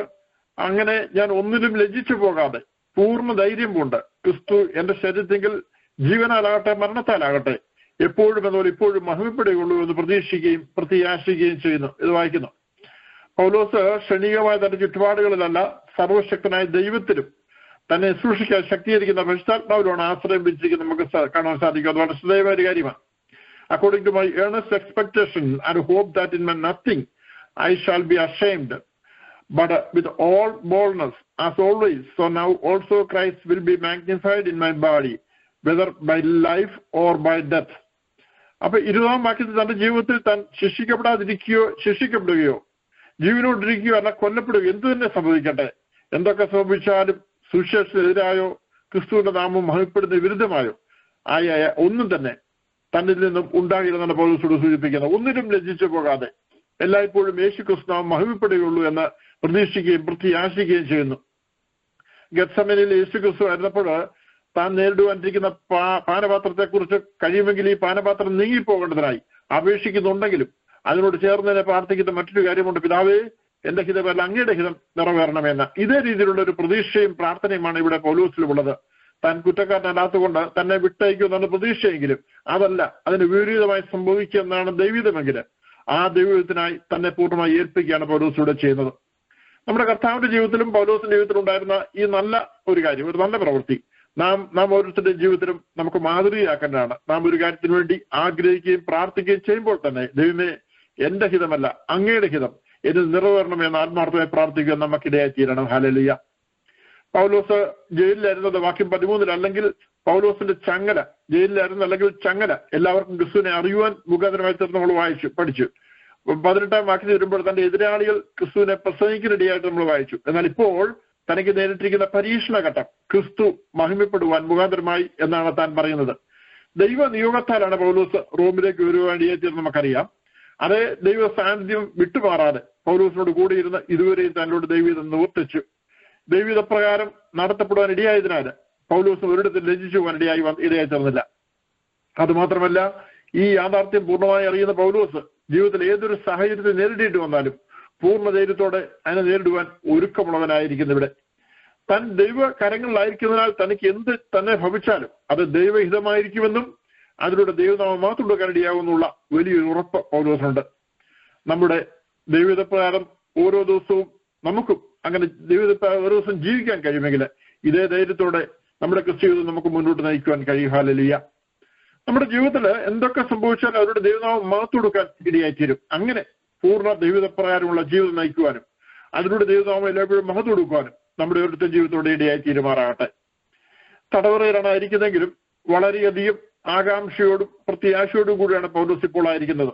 അങ്ങനെ ഞാൻ ഒന്നിലും ലജ്ജിച്ചു പോകാതെ പൂർണ്ണ ധൈര്യം കൊണ്ട് ക്രിസ്തു എന്റെ ശരീരത്തെങ്കിൽ ജീവനാലാകട്ടെ മരണത്താലാകട്ടെ എപ്പോഴും എന്നപോലെ ഇപ്പോഴും മഹിമപ്പെടുകയുള്ളൂ എന്ന് പ്രതീക്ഷിക്കുകയും പ്രത്യാശിക്കുകയും ചെയ്യുന്നു. ഇത് വായിക്കുന്നു. പൗലോസ് ക്ഷണികമായ തന്റെ ചുറ്റുപാടുകളിലല്ല, സർവശക്തനായ ദൈവത്തിലും തന്നെ സൂക്ഷിക്കാൻ ശക്തീകരിക്കുന്ന പരിശുദ്ധാത്മാവിലാണ് ആശ്രയം വെച്ചിരിക്കുന്നത് നമുക്ക് കാണാൻ സാധിക്കും. അത് വളരെ ശ്രദ്ധേയമായ ഒരു കാര്യമാണ്. According to my earnest expectation and hope that in my nothing I shall be ashamed, but with all boldness as always, so now also Christ will be magnified in my body, whether by life or by death. അപ്പൊ 20 വാക്യത്തിൽ തന്റെ ജീവിതത്തിൽ താൻ ശിക്ഷിക്കപ്പെടുകയോ ജീവനോടിരിക്കുകയോ അല്ല കൊല്ലപ്പെടുകയോ എന്തു തന്നെ സംഭവിക്കട്ടെ, എന്തൊക്കെ സംഭവിച്ചാലും സുവിശേഷത്തിനെതിരായോ ക്രിസ്തുവിന്റെ നാമം മഹിമപ്പെടുന്ന വിരുദ്ധമായോ ആയ ഒന്നും തന്നെ തന്നിൽ നിന്നും ഉണ്ടാകില്ലെന്നാണ് പൗലോസോട് സൂചിപ്പിക്കുന്നത്. ഒന്നിനും ലജ്ജിച്ചു പോകാതെ എല്ലായ്പ്പോഴും യേശു ക്രിസ്തു നാമം മഹിമപ്പെടുകയുള്ളൂ എന്ന് പ്രതീക്ഷിക്കുകയും പ്രത്യാശിക്കുകയും ചെയ്യുന്നു. ഗെത്സമനിൽ യേശു ക്രിസ്തു ആയിരുന്നപ്പോൾ താൻ നേരിടുവാനിരിക്കുന്ന പാനപാത്രത്തെക്കുറിച്ച് കഴിയുമെങ്കിൽ ഈ പാനപാത്രം നീങ്ങിപ്പോകേണ്ടതിനായി അപേക്ഷിക്കുന്നുണ്ടെങ്കിലും അതിനോട് ചേർന്നതിനെ പ്രാർത്ഥിക്കുന്ന മറ്റൊരു കാര്യമുണ്ട്, പിതാവേ എന്റെ ഹിതമല്ല അങ്ങയുടെ ഹിതം നിറവേറണമെന്ന്. ഇതേ രീതിയിലുള്ള ഒരു പ്രതീക്ഷയും പ്രാർത്ഥനയുമാണ് ഇവിടെ പൗലോസിലുള്ളത്. താൻ കുറ്റക്കാരനല്ലാത്തതുകൊണ്ട് തന്നെ വിട്ടയക്കുമെന്നാണ് പ്രതീക്ഷയെങ്കിലും അതല്ല, അതിന് വിപരീതമായി സംഭവിക്കുമെന്നാണ് ദൈവികമെങ്കിൽ ആ ദൈവത്തിനായി തന്നെ പൂർണ്ണമായി ഏൽപ്പിക്കുകയാണ് പൗലോസ് ഇവിടെ ചെയ്യുന്നത്. നമ്മുടെ കർത്താവിന്റെ ജീവിതത്തിലും പൗലോസിന്റെ ജീവിതത്തിലും ഉണ്ടായിരുന്ന ഈ നല്ല ഒരു കാര്യം, ഒരു നല്ല പ്രവൃത്തി നാം ഓരോരുത്തരുടെ ജീവിതത്തിലും നമുക്ക് മാതൃകയാക്കേണ്ടതാണ്. നാം ഒരു കാര്യത്തിന് വേണ്ടി ആഗ്രഹിക്കുകയും പ്രാർത്ഥിക്കുകയും ചെയ്യുമ്പോൾ തന്നെ ദൈവമേ എന്റെ ഹിതമല്ല അങ്ങയുടെ ഹിതം എന്നിൽ നിറവേറണമെന്ന് ആത്മാർത്ഥമായി പ്രാർത്ഥിക്കുക നമുക്കിടയായി തീരണം. ഹല്ലേലൂയ. പൗലോസ് ജയിലിലായിരുന്നത് വാക്യം 13 അല്ലെങ്കിൽ പൗലോസിന്റെ ചങ്ങല, ജയിലിലായിരുന്നു അല്ലെങ്കിൽ ചങ്ങല എല്ലാവർക്കും ക്രിസ്തുവിനെ അറിയുവാൻ മുഖാന്തരമായി തീർന്ന് നമ്മൾ പഠിച്ചു. 18 വാക്യത്തിൽ വരുമ്പോൾ തന്റെ എതിരാളികൾ ക്രിസ്തുവിനെ പ്രസംഗിക്കാനിടയായിട്ട് നമ്മൾ വായിച്ചു. എന്നാൽ ഇപ്പോൾ തനിക്ക് നേരിട്ടിരിക്കുന്ന പരീക്ഷണഘട്ടം ക്രിസ്തു മഹിമപ്പെടുവാൻ മുഖാന്തരമായി എന്നാണ് താൻ പറയുന്നത്. ദൈവ നിയോഗത്താലാണ് പൗലോസ് റോമിലേക്ക് വരുവാനിടയായി തീർന്ന് നമുക്കറിയാം. അതേ ദൈവ സാന്നിധ്യം വിട്ടുമാറാതെ പൗലോസിനോട് കൂടിയിരുന്ന് ഇതുവരെയും തന്നോട് ദൈവീതം നിവർത്തിച്ചു. ദൈവീത പ്രകാരം നടത്തപ്പെടുവാൻ ഇടയായതിനാൽ പൗലോസ് ഒരിടത്തിൽ ലജ്ജിച്ചു പോകാൻ ഇടയായി തീർന്നില്ല. അതുമാത്രമല്ല, ഈ യാഥാർത്ഥ്യം പൂർണ്ണമായി അറിയുന്ന പൗലോസ് ജീവിതത്തിൽ ഏതൊരു സാഹചര്യത്തെ നേരിടേണ്ടി വന്നാലും പൂർണ്ണ ധൈര്യത്തോടെ അതിനെ നേരിടുവാൻ ഒരുക്കമുള്ളവനായിരിക്കുന്നു. ഇവിടെ താൻ ദൈവ കരങ്ങളിലായിരിക്കുന്നതിനാൽ തനിക്ക് എന്ത് തന്നെ ഭവിച്ചാലും അത് ദൈവഹിതമായിരിക്കുമെന്നും അതിലൂടെ ദൈവനാമം മാത്രം കൊടുക്കാനിടയാകുന്നുള്ള വലിയൊരു ഉറപ്പ് പൗലോസിനുണ്ട്. നമ്മുടെ ദൈവഹിതപ്രകാരം ഓരോ ദിവസവും നമുക്കും അങ്ങനെ ദൈവഹിതപ്രകാരം ഓരോ ദിവസം ജീവിക്കാൻ കഴിയുമെങ്കിൽ ഇതേ ധൈര്യത്തോടെ നമ്മുടെ ക്രിസ്തുജീവിതം നമുക്ക് മുന്നോട്ട് നയിക്കുവാൻ കഴിയും. ഹല്ലേലൂയ. നമ്മുടെ ജീവിതത്തിൽ എന്തൊക്കെ സംഭവിച്ചാലും അവരുടെ ദൈവനാമം മാത്രം കൊടുക്കാൻ ഇടയായിത്തീരും. അങ്ങനെ പൂർണ്ണ ദൈവപ്രകാരമുള്ള ജീവിതം നയിക്കുവാനും അതിലൂടെ ദൈവനാമം എല്ലായ്പ്പോഴും മഹത്വം കൊടുക്കുവാനും നമ്മുടെ ഓരോരുത്തർ ജീവിതത്തോടെ ഇടയായി തീരുമാറാകട്ടെ. തടവറയിലാണ് ആയിരിക്കുന്നതെങ്കിലും വളരെയധികം ആകാംക്ഷയോടും പ്രത്യാശയോടും കൂടിയാണ് പൗലോസ് ഇപ്പോൾ ആയിരിക്കുന്നത്.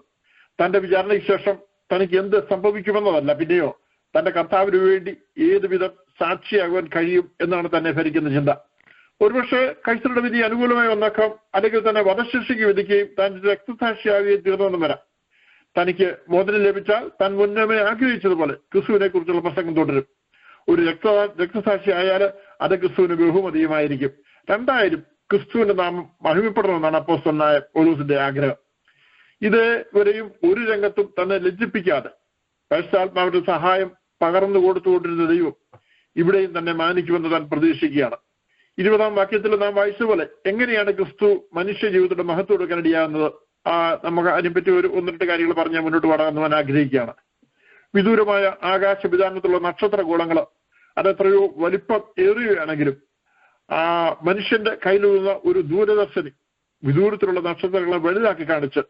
തന്റെ വിചാരണയ്ക്ക് ശേഷം തനിക്ക് എന്ത് സംഭവിക്കുമെന്നതല്ല, പിന്നെയോ തന്റെ കർത്താവിന് വേണ്ടി ഏതുവിധം സാക്ഷിയാകുവാൻ കഴിയും എന്നാണ് തന്നെ ഭരിക്കുന്ന ചിന്ത. ഒരുപക്ഷെ കൈസറുടെ വിധി അനുകൂലമായി വന്നേക്കാം, അല്ലെങ്കിൽ തന്നെ വധശിക്ഷയ്ക്ക് വിധിക്കുകയും താൻ രക്തസാക്ഷിയാകുകയും തീർന്നെന്നും വരാം. തനിക്ക് മോചനം ലഭിച്ചാൽ താൻ മുന്നമേ ആഗ്രഹിച്ചതുപോലെ ക്രിസ്തുവിനെ കുറിച്ചുള്ള പ്രസംഗം തുടരും. ഒരു രക്തസാക്ഷി ആയാൽ അത് ക്രിസ്തുവിന് ബഹുമതിയുമായിരിക്കും. രണ്ടായാലും ക്രിസ്തുവിന്റെ നാമം മഹിമപ്പെടണമെന്നാണ് അപ്പോസ്തലനായ പൗലോസിന്റെ ആഗ്രഹം. ഇതുവരെയും ഒരു രംഗത്തും തന്നെ ലജ്ജിപ്പിക്കാതെ പരിശുദ്ധാത്മാവിന്റെ സഹായം പകർന്നു കൊടുത്തുകൊണ്ടിരുന്ന ദൈവം ഇവിടെയും തന്നെ മാനിക്കുമെന്ന് താൻ പ്രതീക്ഷിക്കുകയാണ്. 20-ാം വാക്യത്തിൽ നാം വായിച്ചതുപോലെ എങ്ങനെയാണ് ക്രിസ്തു മനുഷ്യ ജീവിതത്തിന്റെ മഹത്വം കൊടുക്കാൻ ഇടയാകുന്നത്? നമുക്ക് അതിനെപ്പറ്റി ഒന്ന് രണ്ട് കാര്യങ്ങൾ പറഞ്ഞ് മുന്നോട്ട് പോകാമെന്ന് ഞാൻ ആഗ്രഹിക്കുകയാണ്. വിദൂരമായ ആകാശ വിധാനത്തിലുള്ള നക്ഷത്രഗോളങ്ങൾ അതെത്രയോ വലിപ്പം ഏറിയുകയാണെങ്കിലും മനുഷ്യന്റെ കയ്യിലുള്ള ഒരു ദൂരദർശനി വിദൂരത്തിലുള്ള നക്ഷത്രങ്ങളെ വലുതാക്കി കാണിച്ച്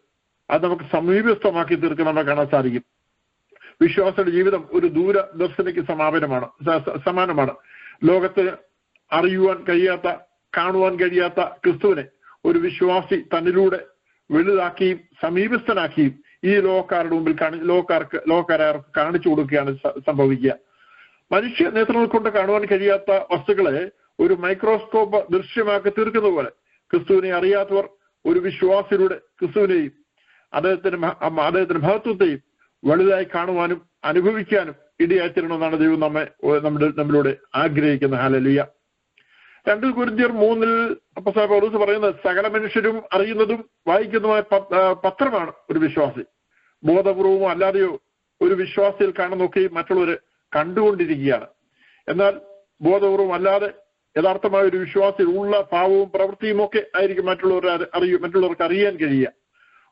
അത് നമുക്ക് സമീപസ്ഥമാക്കി തീർക്കാൻ നമുക്ക് കാണാൻ സാധിക്കും. വിശ്വാസിയുടെ ജീവിതം ഒരു ദൂരദർശനിക്ക് സമാനമാണ്. ലോകത്തിന് അറിയുവാൻ കഴിയാത്ത, കാണുവാൻ കഴിയാത്ത ക്രിസ്തുവിനെ ഒരു വിശ്വാസി തന്നിലൂടെ വലുതാക്കിയും സമീപസ്ഥനാക്കിയും ഈ ലോകക്കാരുടെ മുമ്പിൽ ലോകക്കാരെ കാണിച്ചു കൊടുക്കുകയാണ് സംഭവിക്കുക. മനുഷ്യ നേത്രങ്ങൾ കൊണ്ട് കാണുവാൻ കഴിയാത്ത വസ്തുക്കളെ ഒരു മൈക്രോസ്കോപ്പ് ദൃശ്യമാക്കി തീർക്കുന്ന പോലെ ക്രിസ്തുവിനെ അറിയാത്തവർ ഒരു വിശ്വാസിയുടെ ക്രിസ്തുവിനെയും അദ്ദേഹത്തിന്റെ മഹത്വത്തെയും വലുതായി കാണുവാനും അനുഭവിക്കാനും ഇടയായിത്തീരണമെന്നാണ് ദൈവം നമ്മളിലൂടെ ആഗ്രഹിക്കുന്നത്. ഹല്ലേലൂയ. 2 കൊരിന്ത്യർ 3 അപ്പോസ്തലൻ പൗലോസ് പറയുന്നത് സകല മനുഷ്യരും അറിയുന്നതും വായിക്കുന്നതുമായ പത്രമാണ് ഒരു വിശ്വാസി. ബോധപൂർവമോ അല്ലാതെയോ ഒരു വിശ്വാസിയിൽ കാണുന്നൊക്കെയും മറ്റുള്ളവർ കണ്ടുകൊണ്ടിരിക്കുകയാണ്. എന്നാൽ ബോധപൂർവം അല്ലാതെ യഥാർത്ഥമായ ഒരു വിശ്വാസിയിൽ ഉള്ള ഭാവവും പ്രവൃത്തിയും ഒക്കെ ആയിരിക്കും മറ്റുള്ളവർക്ക് അറിയാൻ കഴിയുക.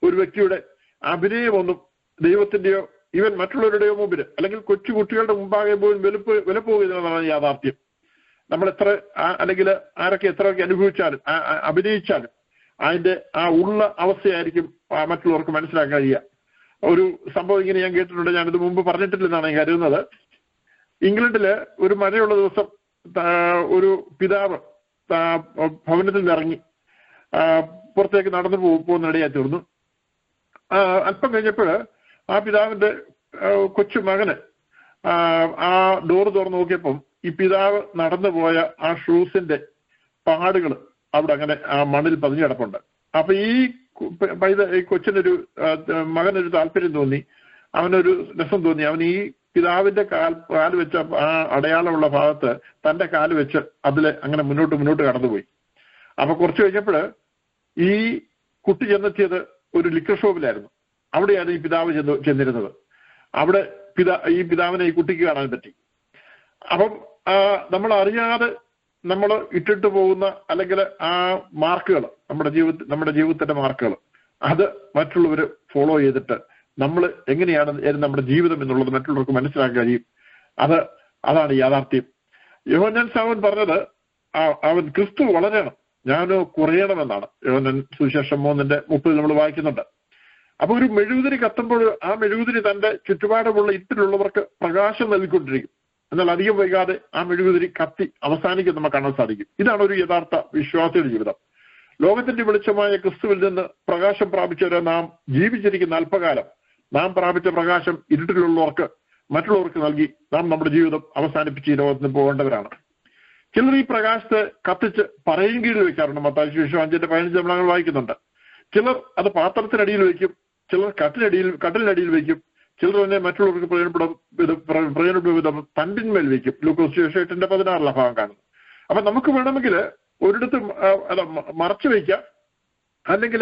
ഒരു വ്യക്തിയുടെ അഭിനയമൊന്നും ദൈവത്തിന്റെയോ ഇവൻ മറ്റുള്ളവരുടെയോ മുമ്പിൽ അല്ലെങ്കിൽ കൊച്ചുകുട്ടികളുടെ മുമ്പാകെ പോലും വിലപ്പോകുന്നതാണ് യാഥാർത്ഥ്യം. നമ്മൾ അല്ലെങ്കിൽ ആരൊക്കെ എത്രയൊക്കെ അഭിനയിച്ചാലും അതിന്റെ ഉള്ള അവസ്ഥയായിരിക്കും മറ്റുള്ളവർക്ക് മനസ്സിലാക്കാൻ കഴിയുക. ഒരു സംഭവം ഇങ്ങനെ ഞാൻ കേട്ടിട്ടുണ്ട്, ഞാനിത് മുമ്പ് പറഞ്ഞിട്ടില്ലെന്നാണ് ഞാൻ കരുതുന്നത്. ഇംഗ്ലണ്ടില് ഒരു മഴയുള്ള ദിവസം ഒരു പിതാവ് ഭവനത്തിൽ നിന്ന് ഇറങ്ങി പുറത്തേക്ക് നടന്നു പോകുന്നിടയായി തീർന്നു. അല്പം കഴിഞ്ഞപ്പോൾ ആ പിതാവിന്റെ കൊച്ചു മകന് ആ ഡോറ് തുറന്നു നോക്കിയപ്പം ഈ പിതാവ് നടന്നു പോയ ആ ഷൂസിന്റെ പാടുകൾ അവിടെ അങ്ങനെ ആ മണ്ണിൽ പതിഞ്ഞു കിടപ്പുണ്ട്. അപ്പൊ ഈ മകനൊരു താല്പര്യം തോന്നി, അവനൊരു രസം തോന്നി. അവൻ ഈ പിതാവിന്റെ കാല് വെച്ച ആ അടയാളമുള്ള ഭാഗത്ത് തന്റെ കാല് വെച്ച് അതില് അങ്ങനെ മുന്നോട്ട് കടന്നുപോയി. അപ്പൊ കുറച്ച് കഴിഞ്ഞപ്പോൾ ഈ കുട്ടി ചെന്നെത്തിയത് ഒരു ലിക്കർ ഷോപ്പിലായിരുന്നു. അവിടെയാണ് ഈ പിതാവ് ചെന്നിരുന്നത്. അവിടെ ഈ പിതാവിനെ ഈ കുട്ടിക്ക് കാണാൻ പറ്റി. അപ്പം നമ്മൾ അറിയാതെ നമ്മൾ ഇട്ടിട്ട് പോകുന്ന അല്ലെങ്കിൽ ആ മാർക്കുകൾ നമ്മുടെ ജീവിതത്തിന്റെ മാർക്കുകൾ അത് മറ്റുള്ളവർ ഫോളോ ചെയ്തിട്ട് നമ്മൾ എങ്ങനെയാണ് നമ്മുടെ ജീവിതം എന്നുള്ളത് മറ്റുള്ളവർക്ക് മനസ്സിലാക്കാൻ കഴിയും. അതാണ് യാഥാർത്ഥ്യം. യോഹന്നാൻ സ്നാപകൻ പറഞ്ഞത് അവൻ ക്രിസ്തു വളരണം, ഞാനോ കുറയണമെന്നാണ്. യോഹന്നാൻ സുവിശേഷം 3:30 നമ്മൾ വായിക്കുന്നുണ്ട്. അപ്പൊ ഒരു മെഴുകുതിരി കത്തുമ്പോൾ ആ മെഴുകുതിരി തന്റെ ചുറ്റുപാടുമുള്ള ഇത്തിലുള്ളവർക്ക് പ്രകാശം നൽകിക്കൊണ്ടിരിക്കും. എന്നാൽ അധികം വൈകാതെ ആ മെഴുകുതിരി കത്തി അവസാനിക്കും നമുക്ക് കാണാൻ സാധിക്കും. ഇതാണ് ഒരു യഥാർത്ഥ വിശ്വാസിയുടെ ജീവിതം. ലോകത്തിന്റെ വെളിച്ചമായ ക്രിസ്തുവിൽ നിന്ന് പ്രകാശം പ്രാപിച്ചവരെ നാം ജീവിച്ചിരിക്കുന്ന അല്പകാലം നാം പ്രാപിച്ച പ്രകാശം ഇരുട്ടിലുള്ളവർക്ക് മറ്റുള്ളവർക്ക് നൽകി നാം നമ്മുടെ ജീവിതം അവസാനിപ്പിച്ച് ഈ ലോകത്തിന് പോകേണ്ടവരാണ്. ചിലർ ഈ പ്രകാശത്തെ കത്തിച്ച് പറയും കീഴിൽ വെക്കാറുണ്ട്. മത്തായി സുവിശേഷം 5:15 നമ്മൾ വായിക്കുന്നുണ്ട്. ചിലർ അത് പാത്രത്തിനടിയിൽ വയ്ക്കും, ചിലർ കട്ടിലിനടിയിൽ വയ്ക്കും, ചിലർ തന്നെ മറ്റുള്ളവർക്ക് പ്രയോജനപ്പെടും വിധം തണ്ടിന്മേൽ വയ്ക്കും. ലൂക്കോസ് സുവിശേഷം 8:16 ഭാഗം കാണുന്നു. അപ്പൊ നമുക്ക് വേണമെങ്കിൽ ഒരിടത്ത് മറച്ചു വയ്ക്കാം, അല്ലെങ്കിൽ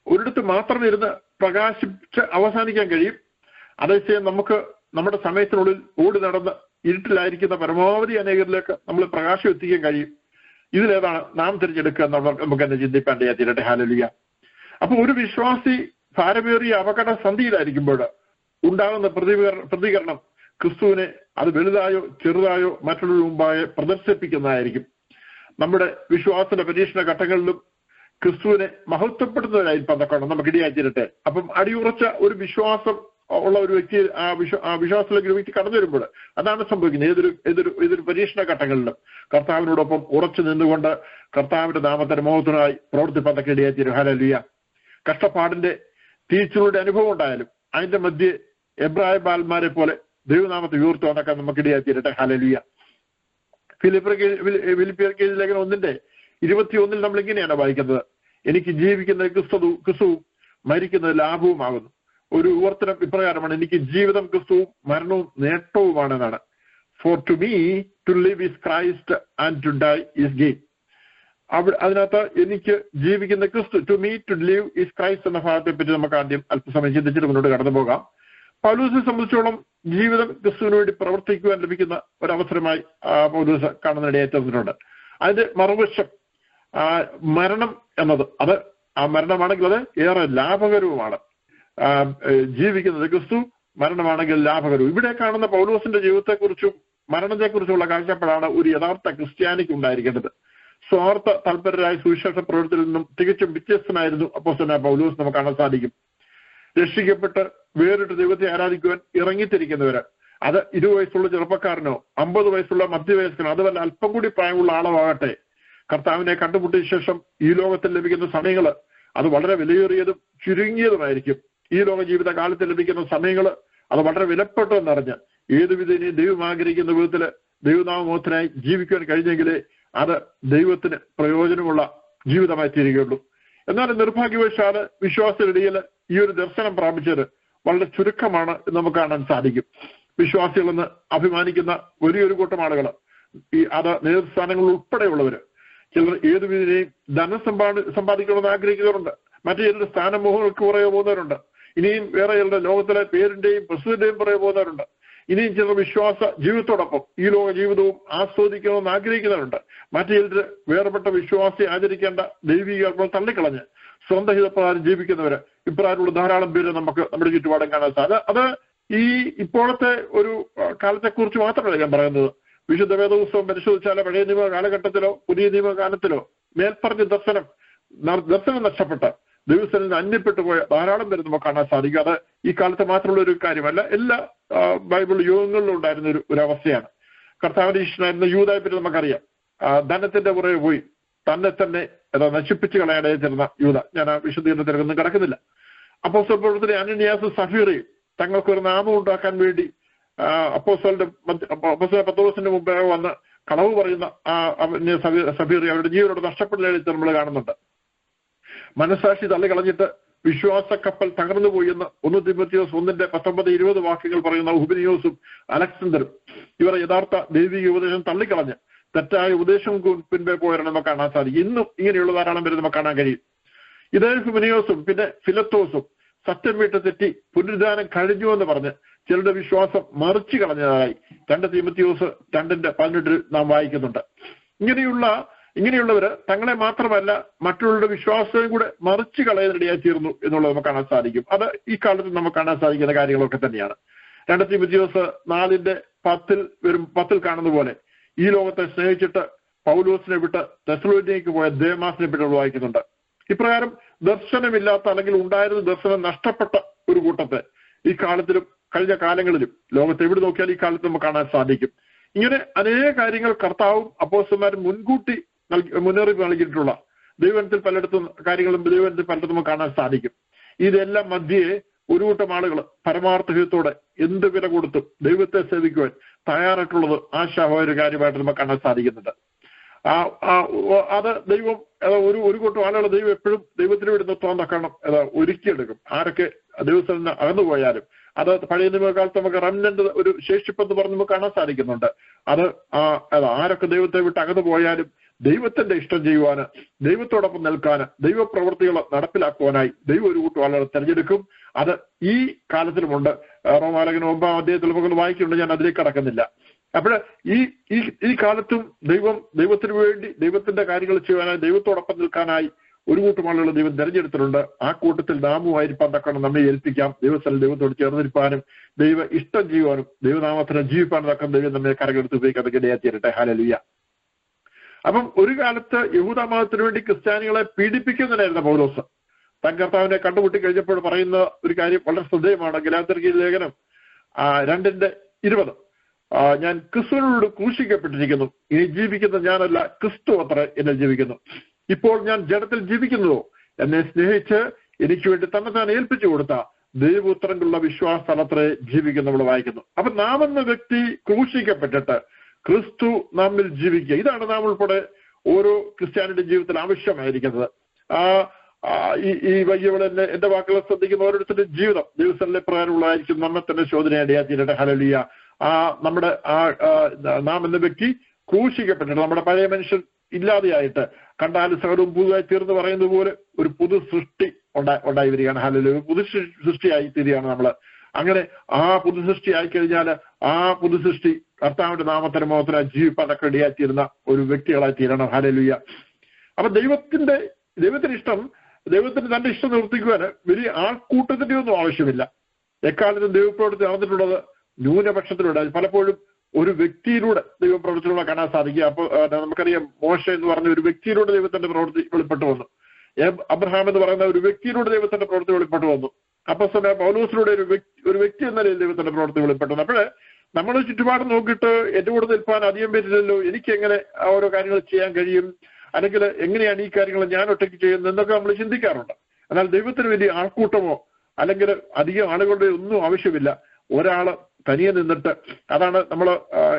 ഒരിടത്ത് മാത്രം ഇരുന്ന് പ്രകാശിച്ച് അവസാനിക്കാൻ കഴിയും. അതേസമയം നമുക്ക് നമ്മുടെ സമയത്തിനുള്ളിൽ ഓടി നടന്ന് ഇരുട്ടിലായിരിക്കുന്ന പരമാവധി അനേകരിലേക്ക് നമ്മൾ പ്രകാശം എത്തിക്കാൻ കഴിയും. ഇതിലേതാണ് നാം തിരഞ്ഞെടുക്കുക എന്നുള്ളത് നമുക്ക് തന്നെ ചിന്തിപ്പാൻ തീരട്ടെ. ഹല്ലേലൂയ. അപ്പൊ ഒരു വിശ്വാസി ഭാരമേറിയ അപകട സന്ധിയിലായിരിക്കുമ്പോൾ ഉണ്ടാകുന്ന പ്രതികരണം ക്രിസ്തുവിനെ അത് വലുതായോ ചെറുതായോ മറ്റുള്ളവരുടെ മുമ്പായി പ്രദർശിപ്പിക്കുന്നതായിരിക്കും. നമ്മുടെ വിശ്വാസത്തിന്റെ പരീക്ഷണ ഘട്ടങ്ങളിലും ക്രിസ്തുവിനെ മഹത്വപ്പെടുത്തുന്നവരായി പന്തക്കണം നമുക്ക് ഇടയായി തീരട്ടെ. അപ്പം അടിയുറച്ച ഒരു വിശ്വാസം ഉള്ള ഒരു വ്യക്തി ആ വിശ്വാസത്തിലേക്ക് ഒരു വ്യക്തി കടന്നു വരുമ്പോൾ അതാണ് സംഭവിക്കുന്നത്. ഏതൊരു പരീക്ഷണ ഘട്ടങ്ങളിലും കർത്താവിനോടൊപ്പം ഉറച്ചു നിന്നുകൊണ്ട് കർത്താവിന്റെ നാമത്തിന്റെ മഹത്വത്തിനായി പ്രവർത്തിപ്പതൊക്കെ ഇടയായി തീരും. ഹല്ലേലൂയ. കഷ്ടപ്പാടിന്റെ തീച്ചുകളുടെ അനുഭവം ഉണ്ടായാലും അതിന്റെ മധ്യേ എബ്രായ ബാലന്മാരെ പോലെ ദൈവനാമത്തെ ഉയർത്തുവാനൊക്കെ നമുക്ക് ഇടയായി തീരട്ടെ. ഹല്ലേലൂയ. ഫിലിപ്പിയർക്ക് ലേഖനം 1:21 നമ്മൾ ഇങ്ങനെയാണ് വായിക്കുന്നത്: എനിക്ക് ജീവിക്കുന്നത് ക്രിസ്തുവും മരിക്കുന്നത് ലാഭവുമാകുന്നു. ഒരു വിവർത്തനം ഇപ്രകാരമാണ്: എനിക്ക് ജീവിതം ക്രിസ്തുവും മരണവും നേട്ടവുമാണെന്നാണ്. For to me to live is Christ and to die is gain. അതിനകത്ത് എനിക്ക് ജീവിക്കുന്ന ക്രിസ്തു, to me to live is Christ എന്ന ഭാഗത്തെ പറ്റി നമുക്ക് ആദ്യം അല്പസമയം ചിന്തിച്ചിട്ട് മുന്നോട്ട് കടന്നു പോകാം. പൗലോസിനെ സംബന്ധിച്ചോളം ജീവിതം ക്രിസ്തുവിന് വേണ്ടി പ്രവർത്തിക്കുവാൻ ലഭിക്കുന്ന ഒരവസരമായി പൗലോസ് കാണുന്നതിനിടയായി തീർന്നിട്ടുണ്ട്. അതിന്റെ മറുവശം മരണം എന്നത്, അത് ആ മരണമാണെങ്കിൽ അത് ഏറെ ലാഭകരവുമാണ്. ജീവിക്കുന്നത് ക്രിസ്തു, മരണമാണെങ്കിൽ ലാഭകരവും. ഇവിടെ കാണുന്ന പൗലോസിന്റെ ജീവിതത്തെക്കുറിച്ചും മരണത്തെക്കുറിച്ചുള്ള കാഴ്ചപ്പാടാണ് ഒരു യഥാർത്ഥ ക്രിസ്ത്യാനിക്ക് ഉണ്ടായിരിക്കേണ്ടത്. സ്വാർത്ഥ തൽപരരായ സുവിശേഷ പ്രവർത്തനത്തിൽ നിന്നും തികച്ചും വ്യത്യസ്തനായിരുന്നു അപ്പോസ്തലനായ പൗലോസ് നമുക്ക് കാണാൻ സാധിക്കും. രക്ഷിക്കപ്പെട്ട് വേറിട്ട് ദൈവത്തെ ആരാധിക്കുവാൻ ഇറങ്ങിത്തിരിക്കുന്നവര്, അത് 20 വയസ്സുള്ള ചെറുപ്പക്കാരനോ 50 വയസ്സുള്ള മധ്യവയസ്കനോ അതുമല്ല അല്പം കൂടി പ്രായമുള്ള ആളാകട്ടെ, കർത്താവിനെ കണ്ടുമുട്ടിയ ശേഷം ഈ ലോകത്തിൽ ലഭിക്കുന്ന സമയങ്ങള് അത് വളരെ വിലയേറിയതും ചുരുങ്ങിയതുമായിരിക്കും. ഈ ലോക ജീവിത കാലത്ത് ലഭിക്കുന്ന സമയങ്ങള് അത് വളരെ വിലപ്പെട്ടെന്നറിഞ്ഞ് ഏത് വിധേനയും ദൈവം ആഗ്രഹിക്കുന്ന വിധത്തില് ദൈവനാമോഹത്തിനായി ജീവിക്കുവാൻ കഴിഞ്ഞെങ്കിലേ അത് ദൈവത്തിന് പ്രയോജനമുള്ള ജീവിതമായി തീരുകയുള്ളൂ. എന്നാൽ നിർഭാഗ്യവശാല് വിശ്വാസികളിടയിൽ ഈ ഒരു ദർശനം പ്രാപിച്ചത് വളരെ ചുരുക്കമാണ് എന്ന് നമുക്ക് കാണാൻ സാധിക്കും. വിശ്വാസികളെന്ന് അഭിമാനിക്കുന്ന വലിയൊരു കൂട്ടം ആളുകൾ, അത് നേതൃസ്ഥാനങ്ങളിൽ ഉൾപ്പെടെയുള്ളവര്, ചിലർ ഏത് വിധേനയും ധനം സമ്പാദിക്കണമെന്ന് ആഗ്രഹിക്കുന്നവരുണ്ട്. മറ്റു ചിലരുടെ സ്ഥാനമോഹങ്ങൾക്ക് പുറകെ പോകുന്നവരുണ്ട്. ഇനിയും വേറെ ചിലരുടെ ലോകത്തിലെ പേരിന്റെയും പ്രസിദ്ധിന്റെയും പുറകെ പോകുന്നവരുണ്ട്. ഇനിയും ചിലർ വിശ്വാസ ജീവിതത്തോടൊപ്പം ഈ ലോക ജീവിതവും ആസ്വദിക്കണമെന്ന് ആഗ്രഹിക്കുന്നവരുണ്ട്. മറ്റു ചിലർ വേർപെട്ട വിശ്വാസി ആചരിക്കേണ്ട ദൈവിക കർമ്മങ്ങൾ തള്ളിക്കളഞ്ഞ് സ്വന്തം ഹിതപ്രകാരം ജീവിക്കുന്നവര്, ഇപ്രകാരമുള്ള ധാരാളം പേര് നമുക്ക് നമ്മുടെ ചുറ്റുപാടും കാണാൻ സാധിക്കും. അത് ഈ ഇപ്പോഴത്തെ ഒരു കാലത്തെക്കുറിച്ച് മാത്രമല്ല ഞാൻ പറയുന്നത്. വിശുദ്ധ വേദപുസ്തകം പരിശോധിച്ചാൽ പഴയ നിയമ കാലഘട്ടത്തിലോ പുതിയ നിയമ കാലത്തിലോ മേൽപ്പറഞ്ഞ ദർശനം നഷ്ടപ്പെട്ട് ദൈവത്തിൽ നിന്ന് അന്യപ്പെട്ടു പോയ ധാരാളം പേര് നമുക്ക് കാണാൻ സാധിക്കും. അത് ഈ കാലത്ത് മാത്രമുള്ള ഒരു കാര്യമല്ല, എല്ലാ ബൈബിൾ യുഗങ്ങളിലും ഉണ്ടായിരുന്ന ഒരു അവസ്ഥയാണ്. കർത്താവിന്റെ ഇഷ്ടനായിരുന്ന യൂദായെ പറ്റി നമുക്കറിയാം. ധനത്തിന്റെ പുറകെ പോയി തന്നെ നശിപ്പിച്ച് കളയാനായിരുന്ന യൂദ. ഞാൻ ആ വിശദീകരണത്തിലൊന്നും കിടക്കുന്നില്ല. അപ്പോസ്തല പ്രവർത്തന അനനിയാസും സഫീറയും തങ്ങൾക്കൊരു നാമം ഉണ്ടാക്കാൻ വേണ്ടി അപ്പോസ്തല പത്രോസിന്റെ മുമ്പേ വന്ന് കളവ് പറയുന്ന സഫീർ അവരുടെ ജീവനോട് നഷ്ടപ്പെടുന്നതായിട്ട് നമ്മൾ കാണുന്നുണ്ട്. മനസാക്ഷി തള്ളിക്കളഞ്ഞിട്ട് വിശ്വാസ കപ്പൽ തകർന്നു പോയി എന്ന് 1 തിമോഥെയോസ് 1:19-20 വാക്യങ്ങൾ പറയുന്ന ഹുബനിയോസും അലക്സാണ്ടറും ഇവർ യഥാർത്ഥ ദൈവിക ഉപദേശം തള്ളിക്കളഞ്ഞ് തെറ്റായ ഉപദേശം പിൻപേ പോയവരാണ് നമുക്ക് കാണാൻ സാധിക്കും. ഇന്നും ഇങ്ങനെയുള്ള ധാരാളം പേര് നമുക്ക് കാണാൻ കഴിയും. ഇതേ ഹുബനിയോസും പിന്നെ ഫിലത്തോസും സത്യം വിട്ട് തെറ്റി പുനരുദ്ധാനം കഴിഞ്ഞു എന്ന് പറഞ്ഞ് ചിലരുടെ വിശ്വാസം മറിച്ചു കളഞ്ഞതായി 2 തിമോഥെയോസ് 2:18 നാം വായിക്കുന്നുണ്ട്. ഇങ്ങനെയുള്ളവര് തങ്ങളെ മാത്രമല്ല മറ്റുള്ളവരുടെ വിശ്വാസവും കൂടെ മറിച്ചു കളയാനിടയായി തീർന്നു എന്നുള്ളത് നമുക്ക് കാണാൻ സാധിക്കും. അത് ഈ കാലത്ത് നമുക്ക് കാണാൻ സാധിക്കുന്ന കാര്യങ്ങളൊക്കെ തന്നെയാണ്. 2 തിമോഥെയോസ് 4:10 കാണുന്ന പോലെ ഈ ലോകത്തെ സ്നേഹിച്ചിട്ട് പൗലോസിനെ വിട്ട് തെസ്സലോനിക്കയ്ക്ക് പോയ ദേമാസിനെ പറ്റി വായിക്കുന്നുണ്ട്. ഇപ്രകാരം ദർശനമില്ലാത്ത അല്ലെങ്കിൽ ഉണ്ടായിരുന്ന ദർശനം നഷ്ടപ്പെട്ട ഒരു കൂട്ടത്തെ ഈ കാലത്തിലും കഴിഞ്ഞ കാലങ്ങളിലും ലോകത്ത് എവിടെ നോക്കിയാൽ ഈ കാലത്ത് നമുക്ക് കാണാൻ സാധിക്കും. ഇങ്ങനെ അനേക കാര്യങ്ങൾ കർത്താവും അപ്പോസ്തലന്മാരും മുൻകൂട്ടി മുന്നറിയിപ്പ് നൽകിയിട്ടുള്ള ദൈവത്തിൽ പലയിടത്തും കാര്യങ്ങളും ദൈവത്തിൽ പലയിടത്തും നമുക്ക് കാണാൻ സാധിക്കും. ഇതെല്ലാം മധ്യേ ഒരു കൂട്ടം ആളുകൾ പരമാർത്ഥതയോടെ എന്ത് വില കൊടുത്തും ദൈവത്തെ സേവിക്കുവാൻ തയ്യാറായിട്ടുള്ളത് ആശാവായ ഒരു കാര്യമായിട്ട് നമുക്ക് കാണാൻ സാധിക്കുന്നുണ്ട്. അത് ദൈവം ഒരു കൂട്ടം ആളുകൾ ദൈവം എപ്പോഴും ദൈവത്തിന് വേണ്ടി നിർത്താൻ തക്കണം ഒരുക്കിയെടുക്കും. ആരൊക്കെ ദൈവത്തിൽ നിന്ന് അകന്നു പോയാലും അത് പഴയ നിയമകാലത്ത് നമുക്ക് റെമനന്റ് ഒരു ശേഷിപ്പെന്ന് പറഞ്ഞ് നമുക്ക് കാണാൻ സാധിക്കുന്നുണ്ട്. അത് ആരൊക്കെ ദൈവത്തെ വിട്ട് അകന്നു പോയാലും ദൈവത്തിന്റെ ഇഷ്ടം ചെയ്യുവാന്, ദൈവത്തോടൊപ്പം നിൽക്കാന്, ദൈവപ്രവൃത്തികൾ നടപ്പിലാക്കുവാനായി ദൈവം ഒരു കൂട്ടം ആളുകളെ തെരഞ്ഞെടുക്കും. അത് ഈ കാലത്തിലുമുണ്ട്. റോമാലേഖനം 9-ാം അധ്യായത്തിൽ നമുക്കൊന്ന് വായിക്കുന്നുണ്ട്, ഞാൻ അതിലേക്ക് കടക്കുന്നില്ല. അപ്പോൾ ഈ കാലത്തും ദൈവത്തിന് വേണ്ടി ദൈവത്തിന്റെ കാര്യങ്ങൾ ചെയ്യുവാനായി ദൈവത്തോടൊപ്പം നിൽക്കാനായി ഒരു കൂട്ടം ആളുകൾ ദൈവം തെരഞ്ഞെടുത്തിട്ടുണ്ട്. ആ കൂട്ടത്തിൽ നാമമായിരിക്കാൻ തക്കണം നമ്മെ ഏൽപ്പിക്കാം. ദൈവസ്ഥലം ദൈവത്തോട് ചേർന്നിരിക്കാനും ദൈവ ഇഷ്ടം ചെയ്യുവാനും ദൈവനാമത്തിന് ജീവിപ്പാനും തക്കം ദൈവം നമ്മെ കരകെടുത്ത് ഉപയോഗിക്കാൻ ഇടയായി തീരട്ടെ. ഹല്ലേലൂയ. അപ്പം ഒരു കാലത്ത് യഹൂദ മതത്തിന് വേണ്ടി ക്രിസ്ത്യാനികളെ പീഡിപ്പിക്കുന്നതിനായിരുന്നു പൗലോസ്. താൻ കർത്താവിനെ കണ്ടുമുട്ടി കഴിഞ്ഞപ്പോൾ പറയുന്ന ഒരു കാര്യം വളരെ ശ്രദ്ധേയമാണ്. ഗലാത്യർക്ക് ലേഖനം 2:20 ഞാൻ ക്രിസ്തുവിനോട് ക്രൂശിക്കപ്പെട്ടിരിക്കുന്നു, ഇനി ജീവിക്കുന്ന ഞാനല്ല ക്രിസ്തു അത്ര എന്നെ ജീവിക്കുന്നു. ഇപ്പോൾ ഞാൻ ജഡത്തിൽ ജീവിക്കുന്നതോ എന്നെ സ്നേഹിച്ച് എനിക്ക് വേണ്ടി തന്നെ ഏൽപ്പിച്ചു കൊടുത്ത ദൈവപുത്രനുള്ള വിശ്വാസത്തലത്രേ ജീവിക്കുന്നു നമ്മൾ വായിക്കുന്നു. അപ്പൊ നാം എന്ന വ്യക്തി ക്രൂശിക്കപ്പെട്ടിട്ട് ക്രിസ്തു നമ്മിൽ ജീവിക്കുക, ഇതാണ് നാം ഉൾപ്പെടെ ഓരോ ക്രിസ്ത്യാനിയുടെ ജീവിതത്തിൽ ആവശ്യമായിരിക്കുന്നത്. ഈ വയ്യവളെന്നെ എന്റെ വാക്കുകൾ ശ്രദ്ധിക്കുന്ന ഓരോരുത്തരുടെ ജീവിതം ദൈവസ്ഥലിലെ പ്രകാരമുള്ളതായിരിക്കും നമ്മെ തന്നെ ശോധനയടയാ തീരട്ടെ. ഹല്ലേലൂയ. നമ്മുടെ നാം എന്ന വ്യക്തി ക്രൂശിക്കപ്പെട്ടിട്ട് നമ്മുടെ പഴയ മനുഷ്യൻ ഇല്ലാതെയായിട്ട് കണ്ടാലും സകലവും പുതുതായി തീർന്ന് പറയുന്നത് പോലെ ഒരു പുതു സൃഷ്ടി ഉണ്ടായി വരികയാണ്. ഹല്ലേലൂയ. പുതു സൃഷ്ടിയായി തീരുകയാണ് നമ്മൾ. അങ്ങനെ ആ പുതു സൃഷ്ടി ആയി കഴിഞ്ഞാൽ ആ പുതു സൃഷ്ടി കർത്താവിന്റെ നാമത്തിന് മാത്രം ജീവിപ്പാനൊക്കെ ഇടയായിത്തീരുന്ന ഒരു വ്യക്തികളായി തീരണം. ഹല്ലേലൂയ. അപ്പൊ ദൈവത്തിന് ഇഷ്ടം, ദൈവത്തിന് തന്റെ ഇഷ്ടം നിവർത്തിക്കുവാൻ വലിയ ആൾക്കൂട്ടത്തിന്റെ ഒന്നും ആവശ്യമില്ല. എക്കാലത്തും ദൈവപ്രവൃത്തി നടന്നിട്ടുള്ളത് ന്യൂനപക്ഷത്തിലൂടെ, പലപ്പോഴും ഒരു വ്യക്തിയിലൂടെ ദൈവപ്രവൃത്തികളെ കാണാൻ സാധിക്കുക. അപ്പൊ നമുക്കറിയാം, മോശ എന്ന് പറഞ്ഞ ഒരു വ്യക്തിയിലൂടെ ദൈവത്തിന്റെ പ്രവൃത്തി വെളിപ്പെട്ടു വന്നു. അബ്രഹാം എന്ന് പറയുന്ന ഒരു വ്യക്തിയിലൂടെ ദൈവത്തിന്റെ പ്രവൃത്തി വെളിപ്പെട്ടു വന്നു. അപ്പോസ്തലനായ പൗലോസിലൂടെ ഒരു വ്യക്തി എന്ന നിലയിൽ ദൈവത്തിന്റെ പ്രവൃത്തി വെളിപ്പെട്ടു. അപ്പോഴേ നമ്മൾ ചുറ്റുപാട് നോക്കിയിട്ട് എന്റെ കൂടെ നിൽപ്പാൻ അധികം പേരില്ലല്ലോ, എനിക്ക് എങ്ങനെ ഓരോ കാര്യങ്ങൾ ചെയ്യാൻ കഴിയും, അല്ലെങ്കിൽ എങ്ങനെയാണ് ഈ കാര്യങ്ങൾ ഞാൻ ഒറ്റയ്ക്ക് ചെയ്യുന്നത് എന്നൊക്കെ നമ്മൾ ചിന്തിക്കാറുണ്ട്. എന്നാൽ ദൈവത്തിന് വലിയ ആൾക്കൂട്ടമോ അല്ലെങ്കിൽ അധികം ആളുകളുടെ ഒന്നും ആവശ്യമില്ല. ഒരാള് തനിയെ നിന്നിട്ട്, അതാണ് നമ്മൾ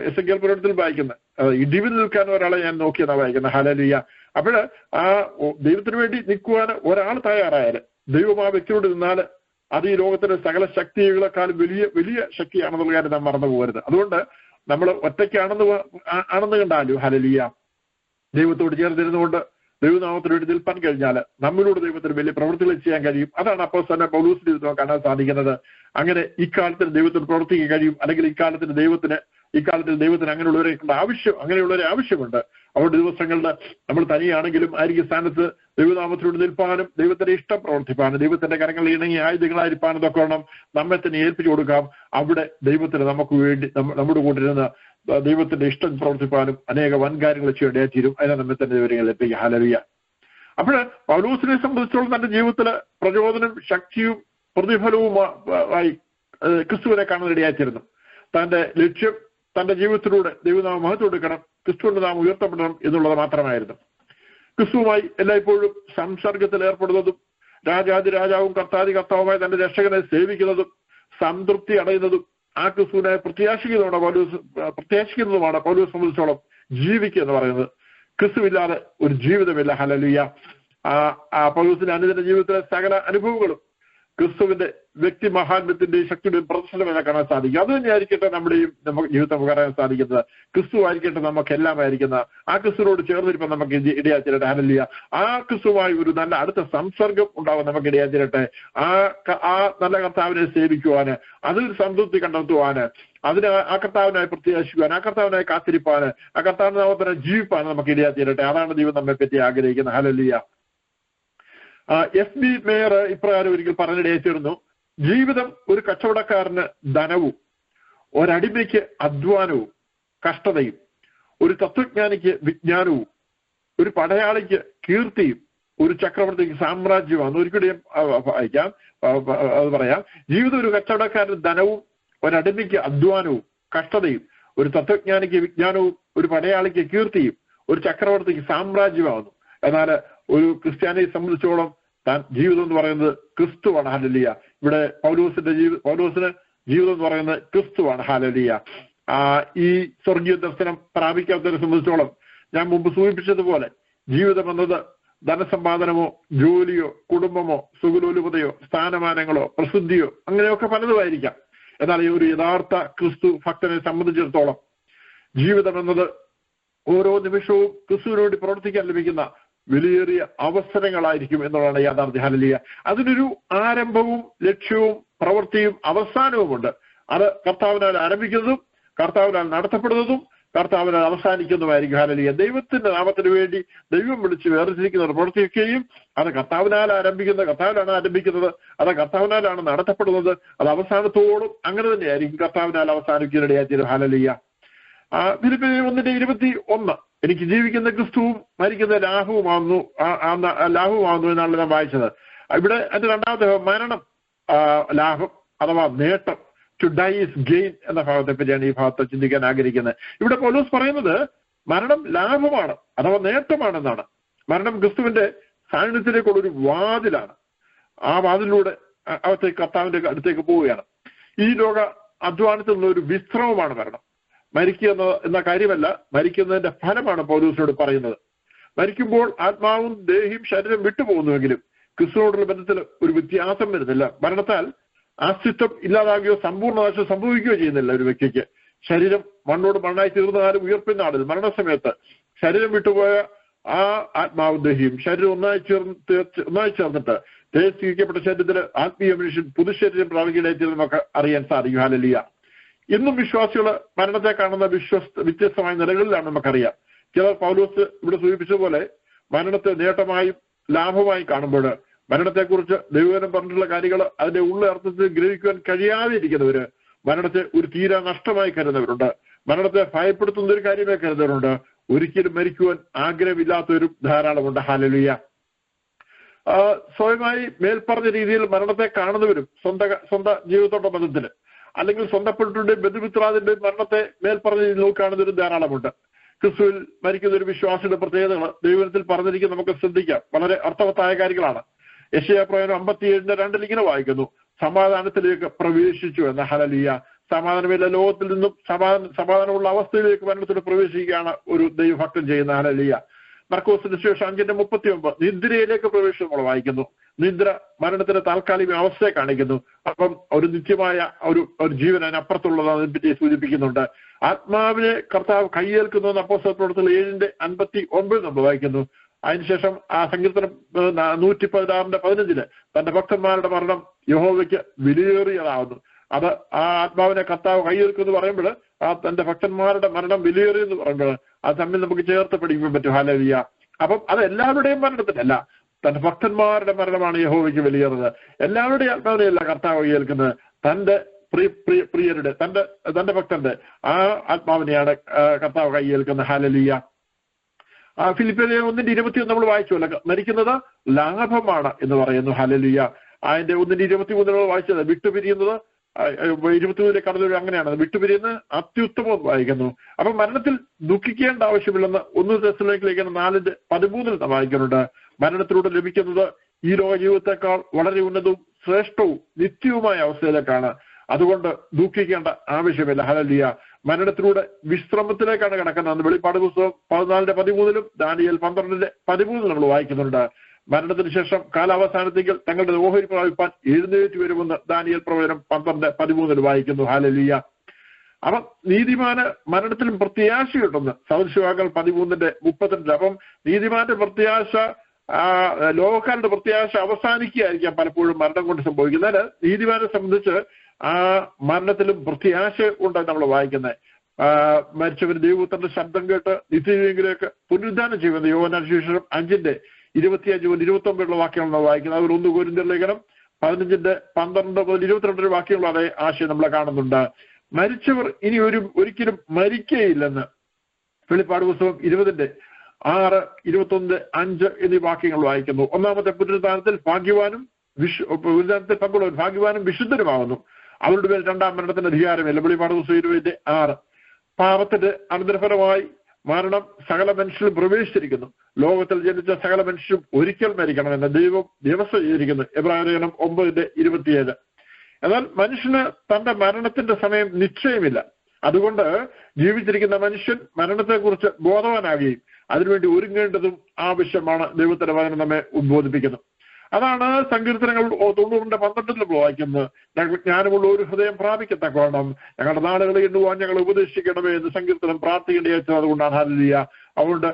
എസെക്കിയേൽ പുരാണത്തിൽ വായിക്കുന്നത്, ഇടിവിൽ നിൽക്കാൻ ഒരാളെ ഞാൻ നോക്കിയെന്നാണ് വായിക്കുന്നത്. ഹല്ലേലൂയ. അപ്പോഴ് ആ ദൈവത്തിന് വേണ്ടി നിൽക്കുവാൻ ഒരാൾ തയ്യാറായാല്, ദൈവം ആ വ്യക്തിയോട് നിന്നാൽ അത് ഈ ലോകത്തിലെ സകല ശക്തികളെക്കാളും വലിയ വലിയ ശക്തിയാണെന്നുള്ള കാര്യം നാം മറന്നു പോകരുത്. അതുകൊണ്ട് നമ്മൾ ഒറ്റയ്ക്കാണെന്ന് കണ്ടാലും ഹല്ലേലൂയ, ദൈവത്തോട് ചേർന്നിരുന്നുകൊണ്ട് ദൈവനാമത്തിന് വേണ്ടി നിൽപ്പാൻ കഴിഞ്ഞാൽ നമ്മളിലൂടെ ദൈവത്തിന് വലിയ പ്രവൃത്തികൾ ചെയ്യാൻ കഴിയും. അതാണ് അപ്പോസ്തലനായ പൗലോസിന്റെ ജീവിതത്തിൽ കാണാൻ സാധിക്കുന്നത്. അങ്ങനെ ഇക്കാലത്തിന് ദൈവത്തിന് പ്രവർത്തിക്കാൻ കഴിയും, അല്ലെങ്കിൽ ഇക്കാലത്തിന് ദൈവത്തിന് അങ്ങനെയുള്ളവരെ ആവശ്യമുണ്ട്. അവരുടെ ദിവസങ്ങളിൽ നമ്മൾ തനിയാണെങ്കിലും ആയിരിക്കും സ്ഥാനത്ത് ദൈവനാമത്തിലൂടെ നിൽപ്പാനും ദൈവത്തിന്റെ ഇഷ്ടം പ്രവർത്തിപ്പാനും ദൈവത്തിന്റെ കരങ്ങളിൽ ഇണങ്ങിയ ആയുധങ്ങളായിരിക്കാനും ഇതൊക്കെ വേണം നമ്മെ തന്നെ ഏൽപ്പിച്ചു കൊടുക്കാം. അവിടെ ദൈവത്തിന് നമുക്ക് വേണ്ടി നമ്മുടെ കൂട്ടിരുന്ന് ദൈവത്തിന്റെ ഇഷ്ടം പ്രവർത്തിപ്പാനും അനേക വൻകാര്യങ്ങൾ ചെയ്യേണ്ടതായി തീരും. അതിനെ നമ്മെ തന്നെ വിവരങ്ങൾ എത്തിക്കുക. ഹല്ലേലൂയ. അപ്പോഴ് പൗലോസിനെ സംബന്ധിച്ചോളം തന്റെ ജീവിതത്തില് പ്രചോദനം, ശക്തിയും പ്രതിഫലവുമായി ക്രിസ്തുവിനെ കാണാൻ ഇടയായിത്തീരുന്നു. തന്റെ ലക്ഷ്യം തന്റെ ജീവിതത്തിലൂടെ ദൈവനാമം മഹത്വം കൊടുക്കണം, ക്രിസ്തുവിന്റെ നാമം ഉയർത്തപ്പെടണം എന്നുള്ളത് മാത്രമായിരുന്നു. ക്രിസ്തുവുമായി എല്ലായ്പ്പോഴും സംസർഗത്തിൽ ഏർപ്പെടുന്നതും രാജാവും കർത്താവുമായ തന്റെ രക്ഷകനെ സേവിക്കുന്നതും സംതൃപ്തി അടയുന്നതും ആ ക്രിസ്തുവിനെ പ്രത്യാശിക്കുന്നതുമാണ് പൗലോസ് സംബന്ധിച്ചോളം ജീവിക്കുക എന്ന് പറയുന്നത്. ക്രിസ്തുവില്ലാതെ ഒരു ജീവിതമില്ല. ഹല്ലേലൂയ. പൗലോസിന്റെ അനുദിന ജീവിതത്തിലെ സകല അനുഭവങ്ങളും ക്രിസ്തുവിന്റെ വ്യക്തി മഹാത്മ്യത്തിന്റെയും ശക്തിയുടെയും പ്രദർശനം എന്നെ കാണാൻ സാധിക്കും. അത് തന്നെയായിരിക്കട്ടെ നമ്മുടെയും നമുക്ക് ജീവിതം നമുക്ക് അറിയാൻ സാധിക്കുന്നത്. ക്രിസ്തു ആയിരിക്കട്ടെ നമുക്ക് എല്ലാം ആയിരിക്കുന്ന ആ ക്രിസ്തുവിനോട് ചേർന്നിരിപ്പം നമുക്ക് ഇടയാത്തിരട്ടെ. ഹല്ലേലൂയ. ആ ക്രിസ്തുവുമായി ഒരു നല്ല അടുത്ത സംസർഗം ഉണ്ടാവാൻ നമുക്ക് ഇടയാത്തിരട്ടെ. ആ നല്ല കർത്താവിനെ സേവിക്കുവാന്, അതിൽ സംതൃപ്തി കണ്ടെത്തുവാന്, അതിന് ആ കർത്താവിനായി പ്രത്യാശിക്കുവാൻ, ആ കർത്താവിനായി കാത്തിരിപ്പാന്, ആ കർത്താവിന്റെ നാമത്തിനെ ജീവിപ്പാന് നമുക്ക് ഇടയാത്തിരട്ടെ. അതാണ് ദൈവം നമ്മെ പറ്റി ആഗ്രഹിക്കുന്നത്. ഹല്ലേലൂയ. എഫ് ബി മേയർ ഇപ്രകാരം ഒരിക്കൽ പറഞ്ഞിടയായിത്തീർന്നു, ജീവിതം ഒരു കച്ചവടക്കാരന് ധനവും, ഒരടിമയ്ക്ക് അധ്വാനവും കഷ്ടതയും, ഒരു തത്വജ്ഞാനിക്ക് വിജ്ഞാനവും, ഒരു പടയാളിക്ക് കീർത്തിയും, ഒരു ചക്രവർത്തിക്ക് സാമ്രാജ്യമാണ്. ഒരിക്കലും വായിക്കാം, അത് പറയാം. ജീവിതം ഒരു കച്ചവടക്കാരന് ധനവും, ഒരടിമയ്ക്ക് അധ്വാനവും കഷ്ടതയും, ഒരു തത്വജ്ഞാനിക്ക് വിജ്ഞാനവും, ഒരു പടയാളിക്ക് കീർത്തിയും, ഒരു ചക്രവർത്തിക്ക് സാമ്രാജ്യമാകുന്നു. എന്നാൽ ഒരു ക്രിസ്ത്യാനിയെ സംബന്ധിച്ചോളം താൻ ജീവിതം എന്ന് പറയുന്നത് ക്രിസ്തുവാണ്. ഹല്ലേലൂയ. ഇവിടെ പൗലോസിന് ജീവിതം എന്ന് പറയുന്നത് ക്രിസ്തുവാണ്. ഹല്ലേലൂയ. ഈ സ്വർഗീയ ദർശനം പ്രാപിക്കാത്തവരെ സംബന്ധിച്ചോളം ഞാൻ മുമ്പ് സൂചിപ്പിച്ചതുപോലെ ജീവിതം എന്നത് ധനസമ്പാദനമോ ജോലിയോ കുടുംബമോ സുഖലോലുപതയോ സ്ഥാനമാനങ്ങളോ പ്രസിദ്ധിയോ അങ്ങനെയൊക്കെ പലതുമായിരിക്കാം. എന്നാൽ ഈ ഒരു യഥാർത്ഥ ക്രിസ്തു ഭക്തനെ സംബന്ധിച്ചിടത്തോളം ജീവിതം എന്നത് ഓരോ നിമിഷവും ക്രിസ്തുവിന് വേണ്ടി പ്രവർത്തിക്കാൻ ലഭിക്കുന്ന വിലയേറിയ അവസരങ്ങളായിരിക്കും എന്നുള്ളതാണ് യാഥാർത്ഥ്യം. ഹല്ലേലൂയ. അതിനൊരു ആരംഭവും ലക്ഷ്യവും പ്രവൃത്തിയും അവസാനവുമുണ്ട്. അത് കർത്താവിനാൽ ആരംഭിക്കുന്നതും കർത്താവിനാൽ നടത്തപ്പെടുന്നതും കർത്താവിനാൽ അവസാനിക്കുന്നതുമായിരിക്കും. ഹല്ലേലൂയ. ദൈവത്തിന്റെ നാമത്തിന് വേണ്ടി ദൈവം വിളിച്ച് വേർതിരിക്കുന്ന പ്രവൃത്തിയൊക്കെയും അത് കർത്താവിനാലാണ് ആരംഭിക്കുന്നത്, അത് കർത്താവിനാലാണ് നടത്തപ്പെടുന്നത്, അത് അവസാനത്തോടും അങ്ങനെ തന്നെയായിരിക്കും കർത്താവിനാൽ അവസാനിക്കുന്നതിനിടയായിത്തീരും. ഹല്ലേലൂയ. ഫിലിപ്പിയർ 1:21 എനിക്ക് ജീവിക്കുന്ന ക്രിസ്തുവും മരിക്കുന്ന ലാഭവുമാകുന്നു എന്നാണ് ഞാൻ വായിച്ചത്. ഇവിടെ അതിന്റെ രണ്ടാമത്തെ മരണം ലാഭം അഥവാ നേട്ടം, ടു ഡൈ ഈസ് ഗെയിൻ എന്ന ഭാഗത്തെ പറ്റിയാണ് ഈ ഭാഗത്ത് ചിന്തിക്കാൻ ആഗ്രഹിക്കുന്നത്. ഇവിടെ പൗലോസ് പറയുന്നത് മരണം ലാഭമാണ് അഥവാ നേട്ടമാണെന്നാണ്. മരണം ക്രിസ്തുവിന്റെ സാന്നിധ്യത്തിലേക്കുള്ള ഒരു വാതിലാണ്. ആ വാതിലൂടെ കർത്താവിന്റെ അടുത്തേക്ക് പോവുകയാണ്. ഈ ലോക അധ്വാനത്തിൽ നിന്നുള്ള ഒരു വിശ്രമമാണ് മരണം. മരിക്കുക എന്ന കാര്യമല്ല, മരിക്കുന്നതിന്റെ ഫലമാണ് പൗലോസിനോട് പറയുന്നത്. മരിക്കുമ്പോൾ ആത്മാവും ദേഹിയും ശരീരം വിട്ടുപോകുന്നുവെങ്കിലും ക്രിസ്തുവോടുള്ള ബന്ധത്തിൽ ഒരു വ്യത്യാസം വരുന്നില്ല. മരണത്താൽ അസ്തിത്വം ഇല്ലാതാകുകയോ സമ്പൂർണ്ണ നാശം സംഭവിക്കുകയോ ചെയ്യുന്നില്ല ഒരു വ്യക്തിക്ക്. ശരീരം മണ്ണോട് മണ്ണായി തീർന്ന കാലം ഉയർപ്പിന്ന നാളിൽ മരണസമയത്ത് ശരീരം വിട്ടുപോയ ആ ആത്മാവുദ്ദേഹിയും ശരീരം ഒന്നായി ചേർന്നിട്ട് തേജസ്കരിക്കപ്പെട്ട ശരീരത്തിന് ആത്മീയ മനുഷ്യൻ പുതുശരീരം പ്രാപിക്കുകയായിട്ട് നമുക്ക് അറിയാൻ സാധിക്കും. ഹല്ലേലൂയ. ഇന്നും വിശ്വാസികൾ മരണത്തെ കാണുന്ന വ്യത്യസ്തമായ നിലകളിലാണ് നമുക്കറിയാം. ചിലർ പൗലോസ് ഇവിടെ സൂചിപ്പിച്ചതുപോലെ മരണത്തെ നേട്ടമായും ലാഭമായി കാണുമ്പോൾ മരണത്തെക്കുറിച്ച് ദൈവവചനം പറഞ്ഞിട്ടുള്ള കാര്യങ്ങൾ അതിന്റെ ഉള്ള അർത്ഥത്തിൽ ഗ്രഹിക്കുവാൻ കഴിയാതെ ഇരിക്കുന്നവര് മരണത്തെ ഒരു തീരാ നഷ്ടമായി കരുതുന്നവരുണ്ട്. മരണത്തെ ഭയപ്പെടുത്തുന്ന ഒരു കാര്യമായി കരുതുന്നവരുണ്ട്. ഒരിക്കലും മരിക്കുവാൻ ആഗ്രഹമില്ലാത്തവരും ധാരാളമുണ്ട്. ഹല്ലേലൂയ. സ്വയമായി മേൽപ്പറഞ്ഞ രീതിയിൽ മരണത്തെ കാണുന്നവരും സ്വന്തം ജീവിതത്തോടെ ബന്ധത്തില് അല്ലെങ്കിൽ സ്വന്തപ്പെട്ടിട്ടുണ്ട് ബന്ധുമിത്രാദിന്റെ മരണത്തെ മേൽപ്പറഞ്ഞ രീതിയിൽ നോക്കുകയാണെന്നവരും ധാരാളമുണ്ട്. ക്രിസ്തുവിൽ മരിക്കുന്ന ഒരു വിശ്വാസിയുടെ പ്രത്യേകതകൾ ദൈവത്തിൽ പറഞ്ഞിരിക്കും, നമുക്ക് ശ്രദ്ധിക്കാം. വളരെ അർത്ഥവത്തായ കാര്യങ്ങളാണ്. യെശയ്യാ പ്രവചനം 57:2 ഇങ്ങനെ വായിക്കുന്നു, സമാധാനത്തിലേക്ക് പ്രവേശിച്ചു എന്ന. ഹല്ലേലൂയ. സമാധാനമില്ല ലോകത്തിൽ നിന്നും സമാധാനമുള്ള അവസ്ഥയിലേക്ക് മരണത്തോട് പ്രവേശിക്കുകയാണ് ഒരു ദൈവഭക്തൻ ചെയ്യുന്ന. ഹല്ലേലൂയ. മർക്കോസിന്റെ സുവിശേഷം 5:39 നിദ്രയിലേക്ക് പ്രവേശിച്ചു നമ്മൾ വായിക്കുന്നു. നിദ്ര മരണത്തിന്റെ താൽക്കാലിക അവസ്ഥയെ കാണിക്കുന്നു. അപ്പം ഒരു നിത്യമായ ഒരു ജീവൻ അതിനപ്പുറത്തുള്ളതാണ് അതിനെപ്പറ്റി സൂചിപ്പിക്കുന്നുണ്ട്. ആത്മാവിനെ കർത്താവ് കയ്യേൽക്കുന്നു അപ്പോസ്തല പ്രവർത്തനം 7:59 നമ്മൾ വായിക്കുന്നു. അതിനുശേഷം ആ സങ്കീർത്തനം 116:15 തന്റെ ഭക്തന്മാരുടെ മരണം യഹോവയ്ക്ക് വിലയേറിയതാവുന്നു. അത് ആ ആത്മാവിനെ കർത്താവ് കയ്യേൽക്കുമെന്ന് പറയുമ്പോൾ ആ തന്റെ ഭക്തന്മാരുടെ മരണം വിലയേറിയെന്ന് പറയുമ്പോൾ അത് തമ്മിൽ നമുക്ക് ചേർത്ത് പഠിക്കാൻ പറ്റും. ഹല്ലേലൂയ. അപ്പം അത് എല്ലാവരുടെയും മരണത്തിനല്ല, തന്റെ ഭക്തന്മാരുടെ മരണമാണ് യഹോവയ്ക്ക് വിലയേറുന്നത്. എല്ലാവരുടെയും ആത്മാവിനെയല്ല കർത്താവ് കയ്യേൽക്കുന്നത്, തന്റെ പ്രിയരുടെ തന്റെ ഭക്തന്റെ ആ ആത്മാവിനെയാണ് കർത്താവ് കയ്യേൽക്കുന്നത്. ഹല്ലേലൂയ. ഫിലിപ്പിയർ 1:21 നമ്മൾ വായിച്ചുവല്ല, മരിക്കുന്നത് ലാഭമാണ് എന്ന് പറയുന്നു. ഹല്ലേലൂയ. അതിന്റെ 1:23 നമ്മൾ വായിച്ചത് വിട്ടുപിരിയുന്നത് 23 കടന്നൊരു അങ്ങനെയാണ്, വിട്ടുപിരിയുന്നത് അത്യുത്തമം വായിക്കുന്നു. അപ്പൊ മരണത്തിൽ ദുഃഖിക്കേണ്ട ആവശ്യമില്ലെന്ന് 1 തെസ്സലോനിക്കർ 4:13 വായിക്കുന്നുണ്ട്. മരണത്തിലൂടെ ലഭിക്കുന്നത് ഈ ലോക ജീവിതത്തെക്കാൾ വളരെ ഉന്നതവും ശ്രേഷ്ഠവും നിത്യവുമായ അവസ്ഥയിലേക്കാണ്. അതുകൊണ്ട് ദുഃഖിക്കേണ്ട ആവശ്യമില്ല. ഹല്ലേലൂയ. മരണത്തിലൂടെ വിശ്രമത്തിലേക്കാണ് കിടക്കുന്നത്. വെളിപ്പാട് പുസ്തകം 14:13 ദാനിയേൽ 12:13 നമ്മൾ വായിക്കുന്നുണ്ട്. മരണത്തിന് ശേഷം കാലാവസാനത്തേക്ക് തങ്ങളുടെ ഓഹരി പ്രാപിപ്പാൻ എഴുന്നേറ്റ് വരുമെന്ന് ദാനിയേൽ പ്രവചനം 12:13 വായിക്കുന്നു. ഹല്ലേലൂയ. അപ്പം നീതിമാന് മരണത്തിലും പ്രത്യാശയുണ്ടെന്ന് സദൃശവാക്യങ്ങൾ 13:32. അപ്പം നീതിമാന്റെ പ്രത്യാശ ലോകക്കാരുടെ പ്രത്യാശ അവസാനിക്കുകയായിരിക്കാം പലപ്പോഴും മരണം കൊണ്ട് സംഭവിക്കുന്നത്. നീതിമാനെ സംബന്ധിച്ച് ആ മരണത്തിലും പ്രത്യാശ ഉണ്ട് നമ്മൾ വായിക്കുന്നത്. മരിച്ചവർ ദൈവപുത്രന്റെ ശബ്ദം കേട്ട് നിത്യജീവനിലേക്ക് പുനരുദ്ധാനം ചെയ്യുന്നത് യോഹന്നാൻ സുവിശേഷം 5:25-29 വാക്യങ്ങളാണ് വായിക്കുന്നത്. അവർ 1 കൊരിന്ത്യർ ലേഖനം 15:12-22 വാക്യങ്ങൾ അതേ ആശയം നമ്മളെ കാണുന്നുണ്ട്. മരിച്ചവർ ഇനി ഒരിക്കലും മരിക്കുകയില്ലെന്ന് വെളിപ്പാട് പുസ്തകം 20:6-21-5 എന്നീ വാക്യങ്ങൾ വായിക്കുന്നു. ഒന്നാമത്തെ പുനരുദ്ധാനത്തിൽ പുനരുദ്ധാനത്തിൽ പങ്കുള്ളവർ ഭാഗ്യവാനും വിശുദ്ധരുമാകുന്നു. അവരുടെ പേരിൽ രണ്ടാം മരണത്തിന്റെ അധികാരമില്ല. വെളിപ്പാട് പുസ്തകം 20:6. പാപത്തിന്റെ അനന്തരഫലമായി മരണം സകല മനുഷ്യരും പ്രവേശിച്ചിരിക്കുന്നു. ലോകത്തിൽ ജനിച്ച സകല മനുഷ്യരും ഒരിക്കൽ മരിക്കണമെന്ന് ദൈവം വ്യവസ്ഥ ചെയ്തിരിക്കുന്നു. എബ്രായർ ലേഖനം 9:27. എന്നാൽ മനുഷ്യന് തന്റെ മരണത്തിന്റെ സമയം നിശ്ചയമില്ല. അതുകൊണ്ട് ജീവിച്ചിരിക്കുന്ന മനുഷ്യൻ മരണത്തെക്കുറിച്ച് ബോധവാനാകുകയും അതിനുവേണ്ടി ഒരുങ്ങേണ്ടതും ആവശ്യമാണ്. ദൈവത്തിന്റെ വചനം നമ്മെ ഉദ്ബോധിപ്പിക്കുന്നു. അതാണ് സങ്കീർത്തനങ്ങൾ 90:12 വായിക്കുന്നത്. ഞങ്ങൾ ജ്ഞാനമുള്ള ഒരു ഹൃദയം പ്രാപിക്കത്തക്കോണം ഞങ്ങളുടെ നാളുകളെ എണ്ണുവാൻ ഞങ്ങൾ ഉപദേശിക്കണമേ എന്ന് സങ്കീർത്തനം പ്രാർത്ഥിക്കേണ്ടി അതുകൊണ്ടാണ്. ഹല്ലേലൂയ. അതുകൊണ്ട്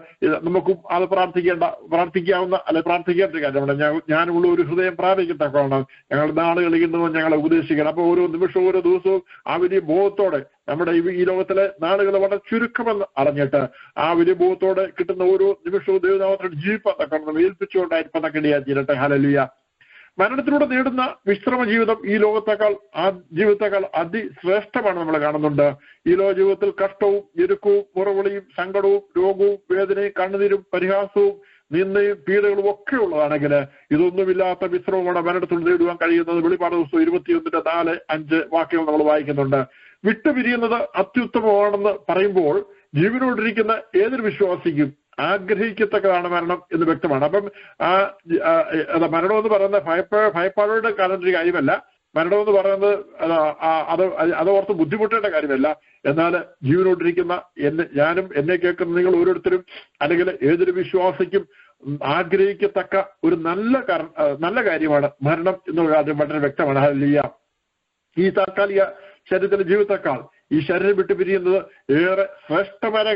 നമുക്കും അത് പ്രാർത്ഥിക്കാവുന്ന അല്ലെ പ്രാർത്ഥിക്കേണ്ട കാര്യമാണ്. ജ്ഞാനമുള്ള ഒരു ഹൃദയം പ്രാപിക്കത്തക്കോണം ഞങ്ങളുടെ നാളുകളെ എണ്ണുവാൻ ഞങ്ങളെ ഉപദേശിക്കണം. അപ്പൊ ഓരോ നിമിഷവും ഓരോ ദിവസവും ആ വലിയ ബോധത്തോടെ നമ്മുടെ ഈ ലോകത്തിലെ നാളുകൾ വളരെ ചുരുക്കമെന്ന് അറിഞ്ഞിട്ട് ആ വലിയ ബോധത്തോടെ കിട്ടുന്ന ഓരോ നിമിഷവും ദൈവനാമത്തോട് ജീവിപ്പാൻ ഏൽപ്പിച്ചുകൊണ്ടായിരിക്കും ഇടയാക്കിയിട്ട്. ഹല്ലേലൂയ. മരണത്തിലൂടെ നേടുന്ന വിശ്രമ ജീവിതം ഈ ജീവിതത്തെക്കാൾ അതിശ്രേഷ്ഠമാണ് നമ്മൾ കാണുന്നുണ്ട്. ഈ ലോക ജീവിതത്തിൽ കഷ്ടവും ഞെരുക്കവും മുറവിളിയും സങ്കടവും രോഗവും വേദനയും കണ്ണുനീരും പരിഹാസവും നിന്ദയും പീഡകളും ഒക്കെ ഉള്ളതാണെങ്കിൽ ഇതൊന്നുമില്ലാത്ത വിശ്രമമാണ് മരണത്തിലൂടെ നേടുവാൻ കഴിയുന്നത്. വെളിപ്പാട് പുസ്തകം 21:4-5 വാക്യങ്ങൾ നമ്മൾ വായിക്കുന്നുണ്ട്. വിട്ടുപിരിയുന്നത് അത്യുത്തമമാണെന്ന് പറയുമ്പോൾ ജീവനോടിരിക്കുന്ന ഏതൊരു വിശ്വാസിക്കും ആഗ്രഹിക്കത്തക്കതാണ് മരണം എന്ന് വ്യക്തമാണ്. അപ്പം മരണം എന്ന് പറയുന്നത് ഭയപ്പാടോടെ കാണേണ്ട ഒരു കാര്യമല്ല. മരണം എന്ന് പറയുന്നത് അത് ഓർത്ത് ബുദ്ധിമുട്ടേണ്ട കാര്യമല്ല. എന്നാൽ ജീവനോട്ടിരിക്കുന്ന ഞാനും എന്നെ കേൾക്കുന്ന നിങ്ങൾ ഓരോരുത്തരും അല്ലെങ്കിൽ ഏതൊരു വിശ്വാസിക്കും ആഗ്രഹിക്കത്തക്ക ഒരു നല്ല കാര്യമാണ് മരണം എന്നുള്ള കാര്യം വളരെ വ്യക്തമാണ്. ഹല്ലേലൂയ. ഈ താൽക്കാലിക ശരീരത്തിലെ ജീവിതത്തെക്കാൾ ഈ ശരീരം വിട്ടു പിരിയുന്നത് ഏറെ ശ്രേഷ്ഠമായ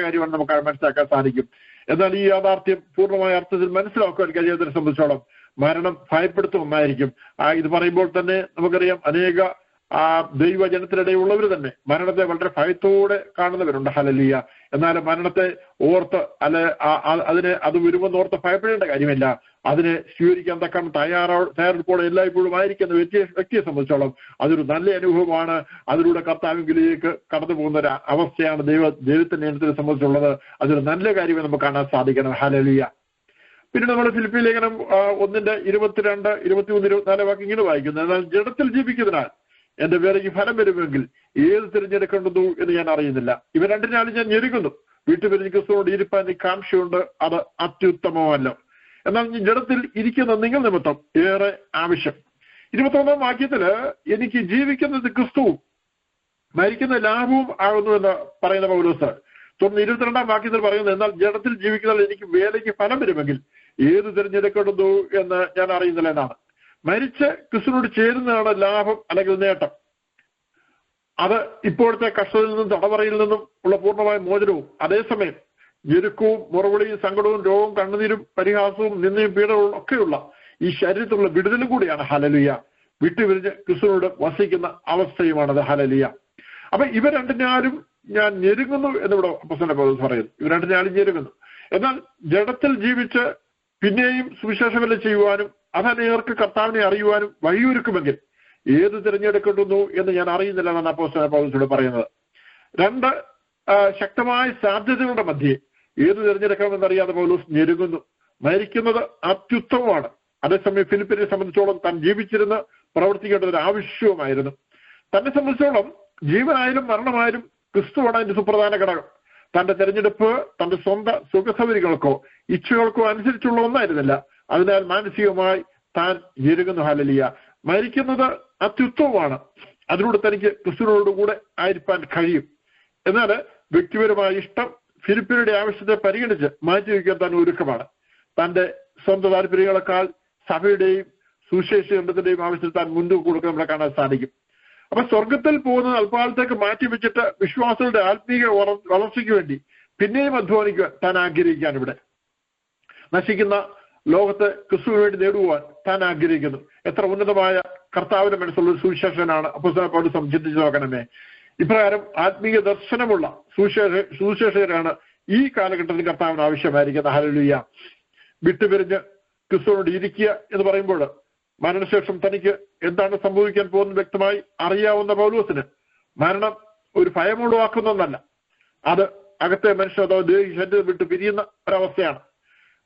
കാര്യമാണ് നമുക്ക് മനസ്സിലാക്കാൻ സാധിക്കും. എന്നാൽ ഈ യാഥാർത്ഥ്യം പൂർണ്ണമായ അർത്ഥത്തിൽ മനസ്സിലാക്കുവാൻ കഴിയാത്തതിനെ സംബന്ധിച്ചോളം മരണം ഭയപ്പെടുത്തുന്ന ഒന്നായിരിക്കും. ഇത് പറയുമ്പോൾ തന്നെ നമുക്കറിയാം, അനേക ദൈവജനത്തിനിടയുള്ളവർ തന്നെ മരണത്തെ വളരെ ഭയത്തോടെ കാണുന്നവരുണ്ട്. ഹല്ലേലൂയ. എന്നാൽ മരണത്തെ ഓർത്ത് അത് വരുമെന്ന് ഓർത്ത് ഭയപ്പെടേണ്ട കാര്യമില്ല. അതിനെ സ്വീകരിക്കാൻ തക്കാൻ തയ്യാറെടുപ്പോടെ എല്ലായ്പ്പോഴും ആയിരിക്കുന്ന വ്യക്തിയെ സംബന്ധിച്ചോളം അതൊരു നല്ല അനുഭവമാണ്. അതിലൂടെ കർത്താവിലേക്ക് കടന്നു പോകുന്ന ഒരു അവസ്ഥയാണ് ദൈവത്തിന്റെ ഇനത്തിനെ സംബന്ധിച്ചുള്ളത്. അതൊരു നല്ല കാര്യമേ നമുക്ക് കാണാൻ സാധിക്കണം. ഹല്ലേലൂയ. പിന്നെ നമ്മൾ ഫിലിപ്പി ലേഖനം 1:22, 23, 24 വാക്യങ്ങൾ വായിക്കുന്നു. എന്നാൽ ജഡത്തിൽ ജീവിക്കുന്നതിനാൽ എന്റെ വേലയ്ക്ക് ഫലം വരുമെങ്കിൽ ഏത് തിരഞ്ഞെടുക്കേണ്ടതു എന്ന് ഞാൻ അറിയുന്നില്ല. ഇവ രണ്ടിനാലും ഞാൻ ഞെരുങ്ങുന്നു. വീട്ടുപിരിഞ്ഞ് ക്രിസ്തുവോട് ഇരിപ്പാൻ കാംക്ഷയുണ്ട്, അത് അത്യുത്തമമല്ലോ. എന്നാൽ ജഡത്തിൽ ഇരിക്കുന്ന നിങ്ങൾ നിമിത്തം ഏറെ ആവശ്യം. 21 വാക്യത്തില് എനിക്ക് ജീവിക്കുന്നത് ക്രിസ്തുവും മരിക്കുന്ന ലാഭവും ആകുന്നു എന്ന് പറയുന്ന പൗലോസ്. തുടർന്ന് 22 വാക്യത്തിൽ പറയുന്നത്, എന്നാൽ ജഡത്തിൽ ജീവിക്കുന്നതിൽ എനിക്ക് വേലയ്ക്ക് ഫലം വരുമെങ്കിൽ ഏത് തിരഞ്ഞെടുക്കേണ്ടതു എന്ന് ഞാൻ അറിയുന്നില്ല എന്നാണ്. മരിച്ച് ക്രിസ്തുവിനോട് ചേരുന്നതാണ് ലാഭം അല്ലെങ്കിൽ നേട്ടം. അത് ഇപ്പോഴത്തെ കഷ്ടതയിൽ നിന്നും തടവറയിൽ നിന്നും ഉള്ള പൂർണ്ണമായ മോചനവും അതേസമയം ഞെരുക്കവും മുറവിളിയും സങ്കടവും രോഗവും കണ്ണുനീരും പരിഹാസവും നിന്നയും പീഡനവും ഒക്കെയുള്ള ഈ ശരീരത്തിലുള്ള വിടുതലും കൂടിയാണ്. ഹല്ലേലൂയ. വിട്ടുപിരിഞ്ഞ് ക്രിസ്തുവിനോട് വസിക്കുന്ന അവസ്ഥയുമാണത്. ഹല്ലേലൂയ. അപ്പൊ ഇവ രണ്ടിനാലും ഞാൻ ഞെരുങ്ങുന്നു എന്നിവിടെ അപ്പോസ്തലൻ പൗലോസ് പറയുന്നു. ഇവ രണ്ടിനാലും ഞെരുങ്ങുന്നു. എന്നാൽ ജഡത്തിൽ ജീവിച്ച് പിന്നെയും സുവിശേഷവേല ചെയ്യുവാനും അതനേർക്ക് കർത്താവിനെ അറിയുവാനും വഴിയൊരുക്കുമെങ്കിൽ ഏത് തിരഞ്ഞെടുക്കുന്നു എന്ന് ഞാൻ അറിയുന്നില്ല എന്നാണ് അപ്പോസ്തലൻ പൗലോസ് പറയുന്നത്. രണ്ട് ശക്തമായ സാധ്യതകളുടെ മധ്യേ ഏത് തിരഞ്ഞെടുക്കണമെന്നറിയാതെ പൗലോസ് ഞെരുങ്ങുന്നു. മരിക്കുന്നത് അത്യുത്തമമാണ്. അതേസമയം ഫിലിപ്പിനെ സംബന്ധിച്ചോളം താൻ ജീവിച്ചിരുന്ന് പ്രവർത്തിക്കേണ്ട ഒരു ആവശ്യവുമായിരുന്നു. തന്നെ സംബന്ധിച്ചോളം ജീവനായാലും മരണമായാലും ക്രിസ്തുവാണ് അതിന്റെ സുപ്രധാന ഘടകം. തന്റെ തെരഞ്ഞെടുപ്പ് തന്റെ സ്വന്തം സുഖസൗകര്യങ്ങൾക്കോ ഇച്ഛകൾക്കോ അനുസരിച്ചുള്ള ഒന്നായിരുന്നില്ല. അതിനാൽ മാനസികമായി താൻ ഞെരുങ്ങുന്നു. ഹല്ലേലൂയ. മരിക്കുന്നത് അത്യുത്തമമാണ്. അതിലൂടെ തനിക്ക് ക്രിസ്തുവിനോടുകൂടെ ആയിരിക്കാൻ കഴിയും. എന്നാൽ വ്യക്തിപരമായ ഇഷ്ടം ഫിലിപ്പിയുടെ ആവശ്യത്തെ പരിഗണിച്ച് മാറ്റിവെക്കാൻ താൻ ഒരുക്കമാണ്. തന്റെ സ്വന്തം താല്പര്യങ്ങളെക്കാൾ സഭയുടെയും സുവിശേഷത്തിന്റെയും ആവശ്യത്തിൽ താൻ മുൻതൂക്കം കൊടുക്കാൻ നമ്മളെ കാണാൻ സാധിക്കും. അപ്പൊ സ്വർഗത്തിൽ പോകുന്നത് അല്പകാലത്തേക്ക് മാറ്റിവെച്ചിട്ട് വിശ്വാസികളുടെ ആത്മീയ വളർച്ചയ്ക്ക് വേണ്ടി പിന്നെയും അധ്വാനിക്കുവാൻ താൻ ആഗ്രഹിക്കുകയാണ്. ഇവിടെ നശിക്കുന്ന ലോകത്തെ ക്രിസ്തുവിന് വേണ്ടി നേടുവാൻ താൻ ആഗ്രഹിക്കുന്നു. എത്ര ഉന്നതമായ കർത്താവിന്റെ മനസ്സുള്ള ഒരു സുവിശേഷനാണ് അപ്പോസ്തലൻ പൗലോസ്. ചിന്തിച്ചു നോക്കണമേ. ഇപ്രകാരം ആത്മീയ ദർശനമുള്ള സുവിശേഷകരാണ് ഈ കാലഘട്ടത്തിൽ കർത്താവിന് ആവശ്യമായിരിക്കുന്നത്. ഹല്ലേലൂയ. വിട്ടുപിരിഞ്ഞ് ക്രിസ്തുവിനോട് ഇരിക്കുക എന്ന് പറയുമ്പോൾ മരണശേഷം തനിക്ക് എന്താണ് സംഭവിക്കാൻ പോകുന്നത് വ്യക്തമായി അറിയാവുന്ന പൗലോസിന് മരണം ഒരു ഭയമുളവാക്കുന്ന ഒന്നല്ല. അത് അകത്തെ മനുഷ്യ അഥവാ ശരീരം വിട്ട് പിരിയുന്ന ഒരവസ്ഥയാണ്.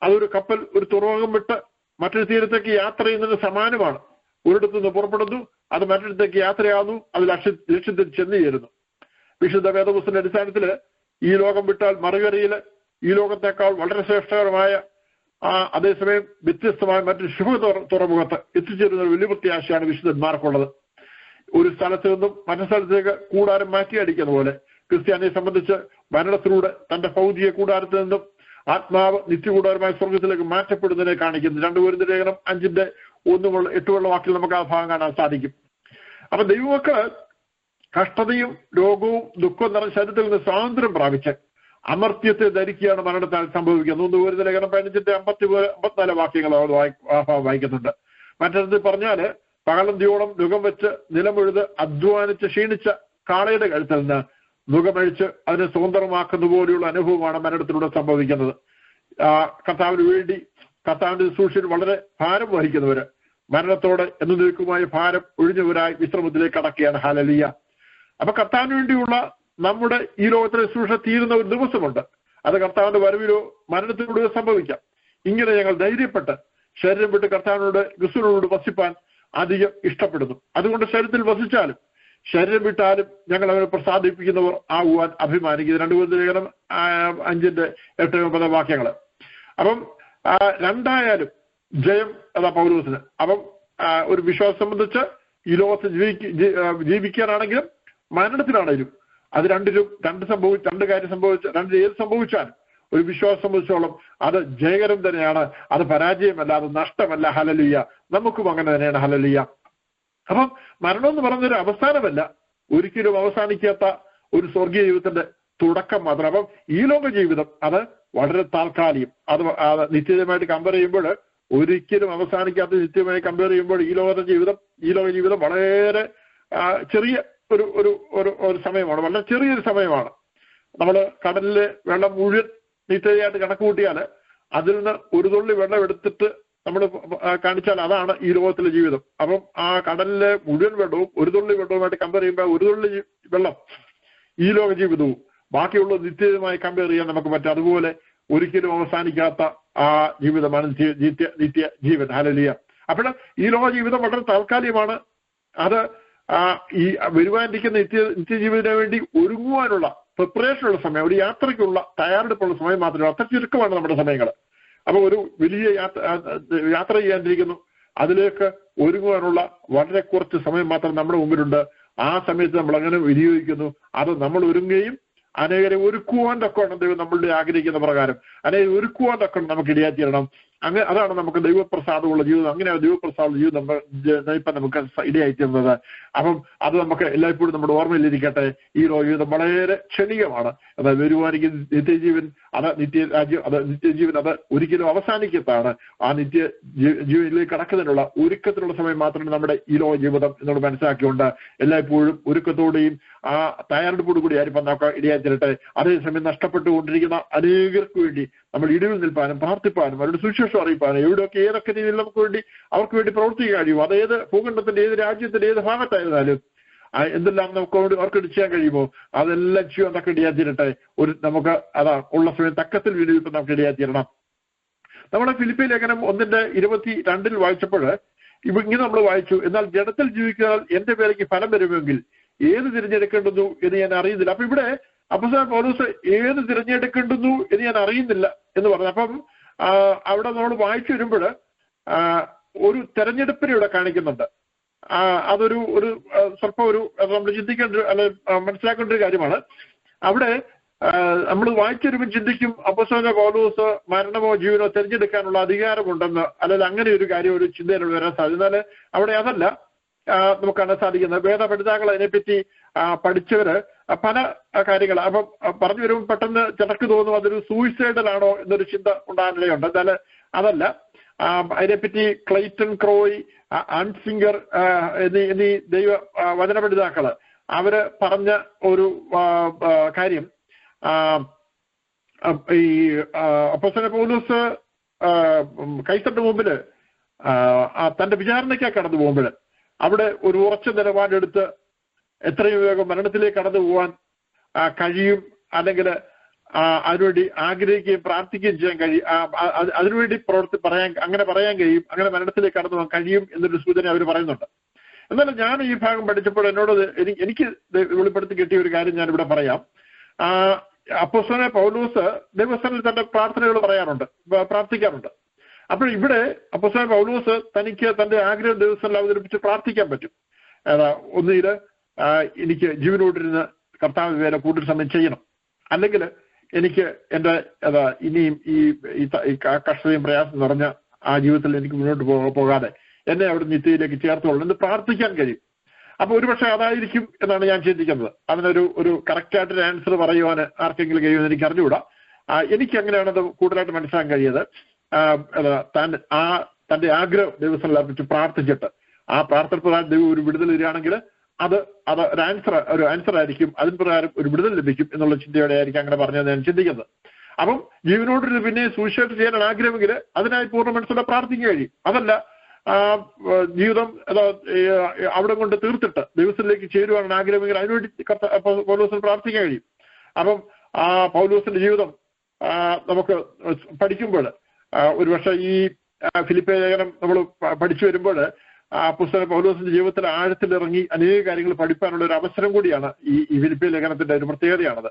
അതൊരു കപ്പൽ ഒരു തുറമുഖം വിട്ട് മറ്റൊരു തീരത്തേക്ക് യാത്ര ചെയ്യുന്നതിന് സമാനമാണ്. ഒരിടത്തു നിന്ന് പുറപ്പെടുന്നു, അത് മറ്റൊരിടത്തേക്ക് യാത്രയാകുന്നു, അത് ലക്ഷ്യത്തിൽ ചെന്നു ചേരുന്നു. വിശുദ്ധ വേദപുസ്തകത്തിന്റെ അടിസ്ഥാനത്തില് ഈ ലോകം വിട്ടാൽ മറുകരയില് ഈ ലോകത്തെക്കാൾ വളരെ ശ്രേഷ്ഠകരമായ അതേസമയം വ്യത്യസ്തമായ മറ്റൊരു ശുഭ തുറമുഖത്ത് എത്തിച്ചേരുന്ന ഒരു വലിയ പ്രത്യാശയാണ് വിശുദ്ധന്മാർക്കുള്ളത്. ഒരു സ്ഥലത്ത് നിന്നും മറ്റു സ്ഥലത്തേക്ക് കൂടാരം മാറ്റിയടിക്കുന്ന പോലെ ക്രിസ്ത്യാനിയെ സംബന്ധിച്ച് മരണത്തിലൂടെ തന്റെ ഭൗതിക കൂടാരത്തിൽ നിന്നും ആത്മാവ് നിത്യകൂടാരമായ സ്വർഗത്തിലേക്ക് മാറ്റപ്പെടുന്നതിനെ കാണിക്കുന്നു. 2 കൊരിന്ത്യർ ലേഖനം 5:1-8 വാക്കിൽ നമുക്ക് ആ ഭാഗം കാണാൻ സാധിക്കും. അപ്പൊ ദൈവമക്കള് കഷ്ടതയും രോഗവും ദുഃഖവും നിറഞ്ഞ ശരീരത്തിൽ നിന്ന് സ്വാതന്ത്ര്യം പ്രാപിച്ച് അമർത്യത്തെ ധരിക്കുകയാണ് മരണത്താൽ സംഭവിക്കുന്നത്. 1 കൊരിന്ത്യർ ലേഖനം 15:54 വാക്യങ്ങൾ വായിക്കുന്നുണ്ട്. മറ്റൊരു പറഞ്ഞാല് പകലന്തിയോളം നുകം വെച്ച് നിലമുഴുത് അധ്വാനിച്ച് ക്ഷീണിച്ച കാളയുടെ കഴുത്തിൽ നിന്ന് നുകമഴിച്ച് അതിനെ സ്വതന്ത്രമാക്കുന്ന പോലെയുള്ള അനുഭവമാണ് മരണത്തിലൂടെ സംഭവിക്കുന്നത്. കർത്താവിന് വേണ്ടി കർത്താവിന്റെ ശുശ്രൂഷയിൽ വളരെ ഭാരം വഹിക്കുന്നവര് മരണത്തോടെ എന്നേക്കുമായ ഭാരം ഒഴിഞ്ഞവരായി വിശ്രമത്തിലേക്ക് കടക്കുകയാണ്. ഹല്ലേലൂയ. അപ്പൊ കർത്താവിന് വേണ്ടിയുള്ള നമ്മുടെ ഈ ലോകത്തിലെ ശുശ്രൂഷ തീരുന്ന ഒരു ദിവസമുണ്ട്. അത് കർത്താവിന്റെ വരവിലോ മരണത്തിലൂടെയോ സംഭവിക്കാം. ഇങ്ങനെ ഞങ്ങൾ ധൈര്യപ്പെട്ട് ശരീരം വിട്ട് കർത്താവിനോട് ക്രിസ്തുവിനോട് വസിപ്പാൻ അധികം ഇഷ്ടപ്പെടുന്നു. അതുകൊണ്ട് ശരീരത്തിൽ വസിച്ചാലും ശരീരം വിട്ടാലും ഞങ്ങൾ അവരെ പ്രസാദിപ്പിക്കുന്നവർ ആകുവാൻ അഭിമാനിക്കുന്നു. 2 കൊരിന്ത്യർ ലേഖനം 5:8-9 വാക്യങ്ങള്. അപ്പം രണ്ടായാലും ജയം അതാ പൗലോസിന്. അപ്പം ഒരു വിശ്വാസം സംബന്ധിച്ച് ഈ ലോകത്ത് ജീവിക്കാനാണെങ്കിലും മരണത്തിലാണെങ്കിലും അത് രണ്ടിലും രണ്ട് കാര്യം ഏത് സംഭവിച്ചാലും ഒരു വിശ്വാസം സംബന്ധിച്ചോളം അത് ജയകരം തന്നെയാണ്. അത് പരാജയമല്ല, അത് നഷ്ടമല്ല. ഹല്ലേലൂയ. നമുക്കും അങ്ങനെ തന്നെയാണ്. ഹല്ലേലൂയ. അപ്പം മരണം എന്ന് പറയുന്നൊരു അവസാനമല്ല, ഒരിക്കലും അവസാനിക്കാത്ത ഒരു സ്വർഗീയ ജീവിതത്തിന്റെ തുടക്കം മാത്രം. അപ്പം ഈ ലോക ജീവിതം അത് വളരെ താൽക്കാലികം. അത് നിശ്ചിതമായിട്ട് കമ്പയർ ചെയ്യുമ്പോൾ, ഒരിക്കലും അവസാനിക്കാത്ത നിത്യമായി കമ്പയർ ചെയ്യുമ്പോൾ ഈ ലോക ജീവിതം വളരെ ചെറിയ ഒരു സമയമാണ്, വളരെ ചെറിയൊരു സമയമാണ്. നമ്മൾ കടലിലെ വെള്ളം മുഴുവൻ നിത്യതയായിട്ട് കണക്ക് കൂട്ടിയാൽ അതിൽ നിന്ന് ഒരു തുള്ളി വെള്ളം എടുത്തിട്ട് നമ്മൾ കാണിച്ചാൽ അതാണ് ഈ ലോകത്തിലെ ജീവിതം. അപ്പം ആ കടലിലെ മുഴുവൻ വെള്ളവും ഒരു തുള്ളി വെള്ളവുമായിട്ട് കമ്പയർ ചെയ്യുമ്പോൾ ഒരു തുള്ളി വെള്ളം ഈ ലോക ജീവിതവും ബാക്കിയുള്ള നിത്യമായി കമ്പയർ ചെയ്യാൻ നമുക്ക് പറ്റും. അതുപോലെ ഒരിക്കലും അവസാനിക്കാത്ത ആ ജീവിതമാണ് നിത്യ ജീവൻ. ഹല്ലേലൂയ. അപ്പോൾ ഈ ലോക ജീവിതം വളരെ താൽക്കാലികമാണ്. അത് ഈ വരുവാനിരിക്കുന്ന നിത്യജീവിതത്തിന് വേണ്ടി ഒരുങ്ങുവാനുള്ള പ്രിപ്പറേഷനുള്ള സമയം, ഒരു യാത്രയ്ക്കുള്ള തയ്യാറെടുപ്പുള്ള സമയം മാത്രമേ. അത്ര ചുരുക്കമാണ് നമ്മുടെ സമയങ്ങൾ. അപ്പൊ ഒരു വലിയ യാത്ര ചെയ്യാനിരിക്കുന്നു, അതിലേക്ക് ഒരുങ്ങുവാനുള്ള വളരെ കുറച്ച് സമയം മാത്രം നമ്മുടെ മുമ്പിലുണ്ട്. ആ സമയത്ത് നമ്മൾ അങ്ങനെ വിനിയോഗിക്കുന്നു. അത് നമ്മൾ ഒരുങ്ങുകയും അനേകരെ ഒരുക്കുവാൻ തക്കവണ്ണം ദൈവം നമ്മളുടെ ആഗ്രഹിക്കുന്ന പ്രകാരം അനേകം ഒരുക്കുവാൻ തക്കവണ്ണം നമുക്ക് ഇടയായിത്തീരണം. അങ്ങനെ അതാണ് നമുക്ക് ദൈവപ്രസാദമുള്ള ജീവിതം. അങ്ങനെ ദൈവപ്രസാദമുള്ള ജീവിതം ഇപ്പം നമുക്ക് ഇടയായിത്തീരുന്നത്. അപ്പം അത് നമുക്ക് എല്ലായ്പ്പോഴും നമ്മുടെ ഓർമ്മയിലിരിക്കട്ടെ. ഈ ജീവിതം വളരെ ക്ഷണികമാണ്. അതായത് വരുവാനിരിക്കുന്ന നിത്യജീവൻ നിത്യജീവൻ അത് ഒരിക്കലും അവസാനിക്കത്താണ്. ആ ജീവനിലേക്ക് കടക്കുന്നതിനുള്ള ഒരുക്കത്തിനുള്ള സമയം മാത്രമേ നമ്മുടെ ഈ ലോക ജീവിതം എന്നോട് മനസ്സിലാക്കിക്കൊണ്ട് എല്ലായ്പ്പോഴും ഒരുക്കത്തോടെയും ആ തയ്യാറെടുപ്പോടു കൂടി ആയിരിക്കും നമുക്ക് ഇടയായിത്തീരട്ടെ. അതേസമയം നഷ്ടപ്പെട്ടുകൊണ്ടിരിക്കുന്ന അനേകർക്ക് വേണ്ടി നമ്മൾ ഇടിവിൽ നിൽപ്പാനും പ്രാർത്ഥിപ്പാനും അവരുടെ സുവിശേഷം അറിയിപ്പാനും എവിടെയൊക്കെ ഏതൊക്കെ രീതിയിൽ അവർക്ക് വേണ്ടി പ്രവർത്തിക്കാൻ കഴിയും. അത് ഏത് ഭൂഖണ്ഡത്തിന്റെ ഏത് രാജ്യത്തിന്റെ ഏത് ഭാഗത്തായിരുന്നാലും എന്തെല്ലാം നമുക്ക് അവർക്ക് ചെയ്യാൻ കഴിയുമോ അതെല്ലാം ചെയ്യാൻ തക്ക ഇടയായിത്തീരട്ടെ. നമുക്ക് ഉള്ള സമയം തക്കത്തിൽ വീഡിയോ നമുക്ക് ഇടയായിത്തീരണം. നമ്മുടെ ഫിലിപ്പി ലേഖനം 1:22 വായിച്ചപ്പോൾ ഇങ്ങനെ നമ്മൾ വായിച്ചു, എന്നാൽ ജഡത്തിൽ ജീവിക്കുന്നതിനാൽ എന്റെ പേരേക്ക് ഫലം വരുമെങ്കിൽ ഏത് തിരഞ്ഞെടുക്കേണ്ടുന്നു എന്ന് ഞാൻ അറിയുന്നില്ല. അപ്പൊ ഇവിടെ അപ്പോസ്തലൻ പൗലോസ് ഏത് തിരഞ്ഞെടുക്കേണ്ടുന്നു എന്ന് ഞാൻ അറിയുന്നില്ല എന്ന് പറഞ്ഞു. അപ്പം അവിടെ നമ്മൾ വായിച്ചു വരുമ്പോൾ ഒരു തെരഞ്ഞെടുപ്പിനെ ഇവിടെ കാണിക്കുന്നുണ്ട്. അതൊരു സ്വല്പം നമ്മൾ ചിന്തിക്കേണ്ട അല്ലെ മനസ്സിലാക്കേണ്ട ഒരു കാര്യമാണ്. അവിടെ നമ്മൾ വായിച്ചു വരുമ്പോൾ ചിന്തിക്കും അപ്പോസ്തലൻ പൗലോസ് മരണമോ ജീവനോ തിരഞ്ഞെടുക്കാനുള്ള അധികാരമുണ്ടെന്ന്, അല്ലെങ്കിൽ അങ്ങനെ ഒരു കാര്യം ഒരു ചിന്തയിലൂടെ വരാൻ സാധിക്കും. എന്നാൽ അവിടെ അതല്ല നമുക്ക് കാണാൻ സാധിക്കുന്നത്. വേദപഠിതാക്കൾ അതിനെപ്പറ്റി പഠിച്ചവര് പല കാര്യങ്ങൾ അപ്പം പറഞ്ഞു വരുമ്പോൾ പെട്ടെന്ന് ചിലർക്ക് തോന്നും അതൊരു സൂയിസൈഡലാണോ എന്നൊരു ചിന്ത ഉണ്ടാകാനിടയുണ്ട്. എന്നാൽ അതല്ല. അതിനെപ്പറ്റി ക്ലൈറ്റൺ ക്രോയ്, അൺസിംഗർ എന്നീ ദൈവ വചനപഠിതാക്കള് അവര് പറഞ്ഞ ഒരു കാര്യം, ഈ അപ്പോസ്തലൻ പൗലോസ് കൈസറിന്റെ മുമ്പില് തന്റെ വിചാരണയ്ക്കായി കടന്നു പോകുമ്പോൾ അവിടെ ഒരു ഉറച്ച നിലപാടെടുത്ത് എത്രയും വേഗം മരണത്തിലേക്ക് കടന്നു പോകാൻ കഴിയും, അല്ലെങ്കിൽ അതിനുവേണ്ടി ആഗ്രഹിക്കുകയും പ്രാർത്ഥിക്കുകയും ചെയ്യാൻ കഴിയും, അതിനുവേണ്ടി അങ്ങനെ പറയാൻ കഴിയും, അങ്ങനെ മരണത്തിലേക്ക് കടന്നു പോകാൻ കഴിയും എന്നൊരു സൂചന അവർ പറയുന്നുണ്ട്. എന്നാലും ഞാൻ ഈ ഭാഗം പഠിച്ചപ്പോൾ എന്നോട് എനിക്ക് വെളിപ്പെടുത്തി കിട്ടിയ ഒരു കാര്യം ഞാനിവിടെ പറയാം. അപ്പോസ്തലൻ പൗലോസ് ദൈവസ്ഥനിൽ തന്റെ പ്രാർത്ഥനകൾ പ്രാർത്ഥിക്കാറുണ്ട്. അപ്പോൾ ഇവിടെ അപ്പോസ്തലൻ പൗലോസ് തനിക്ക് തന്റെ ആഗ്രഹം ദൈവസ്ഥനിൽ അവതരിപ്പിച്ച് പ്രാർത്ഥിക്കാൻ പറ്റും. ഒന്നുകിൽ എനിക്ക് ജീവനോട്ടിരുന്ന് കർത്താവ് വേറെ കൂടുതൽ സമയം ചെയ്യണം, അല്ലെങ്കിൽ എനിക്ക് എൻ്റെ ഇനിയും ഈ കഷ്ടതയും പ്രയാസം നിറഞ്ഞ ആ ജീവിതത്തിൽ എനിക്ക് മുന്നോട്ട് പോകാതെ എന്നെ അവിടെ നിത്യയിലേക്ക് ചേർത്തോളൂ എന്ന് പ്രാർത്ഥിക്കാൻ കഴിയും. അപ്പൊ ഒരുപക്ഷെ അതായിരിക്കും എന്നാണ് ഞാൻ ചിന്തിക്കുന്നത്. അതിനൊരു കറക്റ്റായിട്ടൊരു ആൻസർ പറയുവാൻ ആർക്കെങ്കിലും കഴിയുമെന്ന് എനിക്ക് അറിഞ്ഞുകൂടാ. എനിക്ക് അങ്ങനെയാണത് കൂടുതലായിട്ട് മനസ്സിലാക്കാൻ കഴിയത്. തന്റെ ആഗ്രഹം ദൈവസ്ഥനിൽ അർപ്പിച്ച് പ്രാർത്ഥിച്ചിട്ട് ആ പ്രാർത്ഥന പ്രകാരം ദൈവം ഒരു വിടുതൽ വരികയാണെങ്കിൽ അത് ഒരു ആൻസർ ആയിരിക്കും. അതിന് പ്രകാരം ഒരു വിടുതൽ ലഭിക്കും എന്നുള്ള ചിന്തയോടെ ആയിരിക്കും അങ്ങനെ പറഞ്ഞതെന്ന് ഞാൻ ചിന്തിക്കുന്നത്. അപ്പം ജീവനോട് പിന്നെ സുവിശേഷം ചെയ്യാൻ ആഗ്രഹമെങ്കിൽ അതിനായി പൂർണ്ണ മനസ്സോടെ പ്രാർത്ഥിക്കാൻ കഴിയും. അതല്ല ജീവിതം അവിടെ കൊണ്ട് തീർത്തിട്ട് ദൈവത്തിലേക്ക് ചേരുവാനാണ് ആഗ്രഹമെങ്കിൽ അതിനുവേണ്ടി പൗലോസിന് പ്രാർത്ഥിക്കാൻ കഴിയും. അപ്പം ആ പൗലോസിന്റെ ജീവിതം നമുക്ക് പഠിക്കുമ്പോൾ ഒരുപക്ഷെ ഈ ഫിലിപ്പി ലേഖനം നമ്മൾ പഠിച്ചു വരുമ്പോൾ പുസ്തകം പൗലോസിന്റെ ജീവിതത്തിൽ ആഴത്തിലിറങ്ങി അനേക കാര്യങ്ങൾ പഠിക്കാനുള്ള ഒരു അവസരം കൂടിയാണ് ഈ ഫിലിപ്പി ലേഖനത്തിന്റെ ഒരു പ്രത്യേകതയാണത്.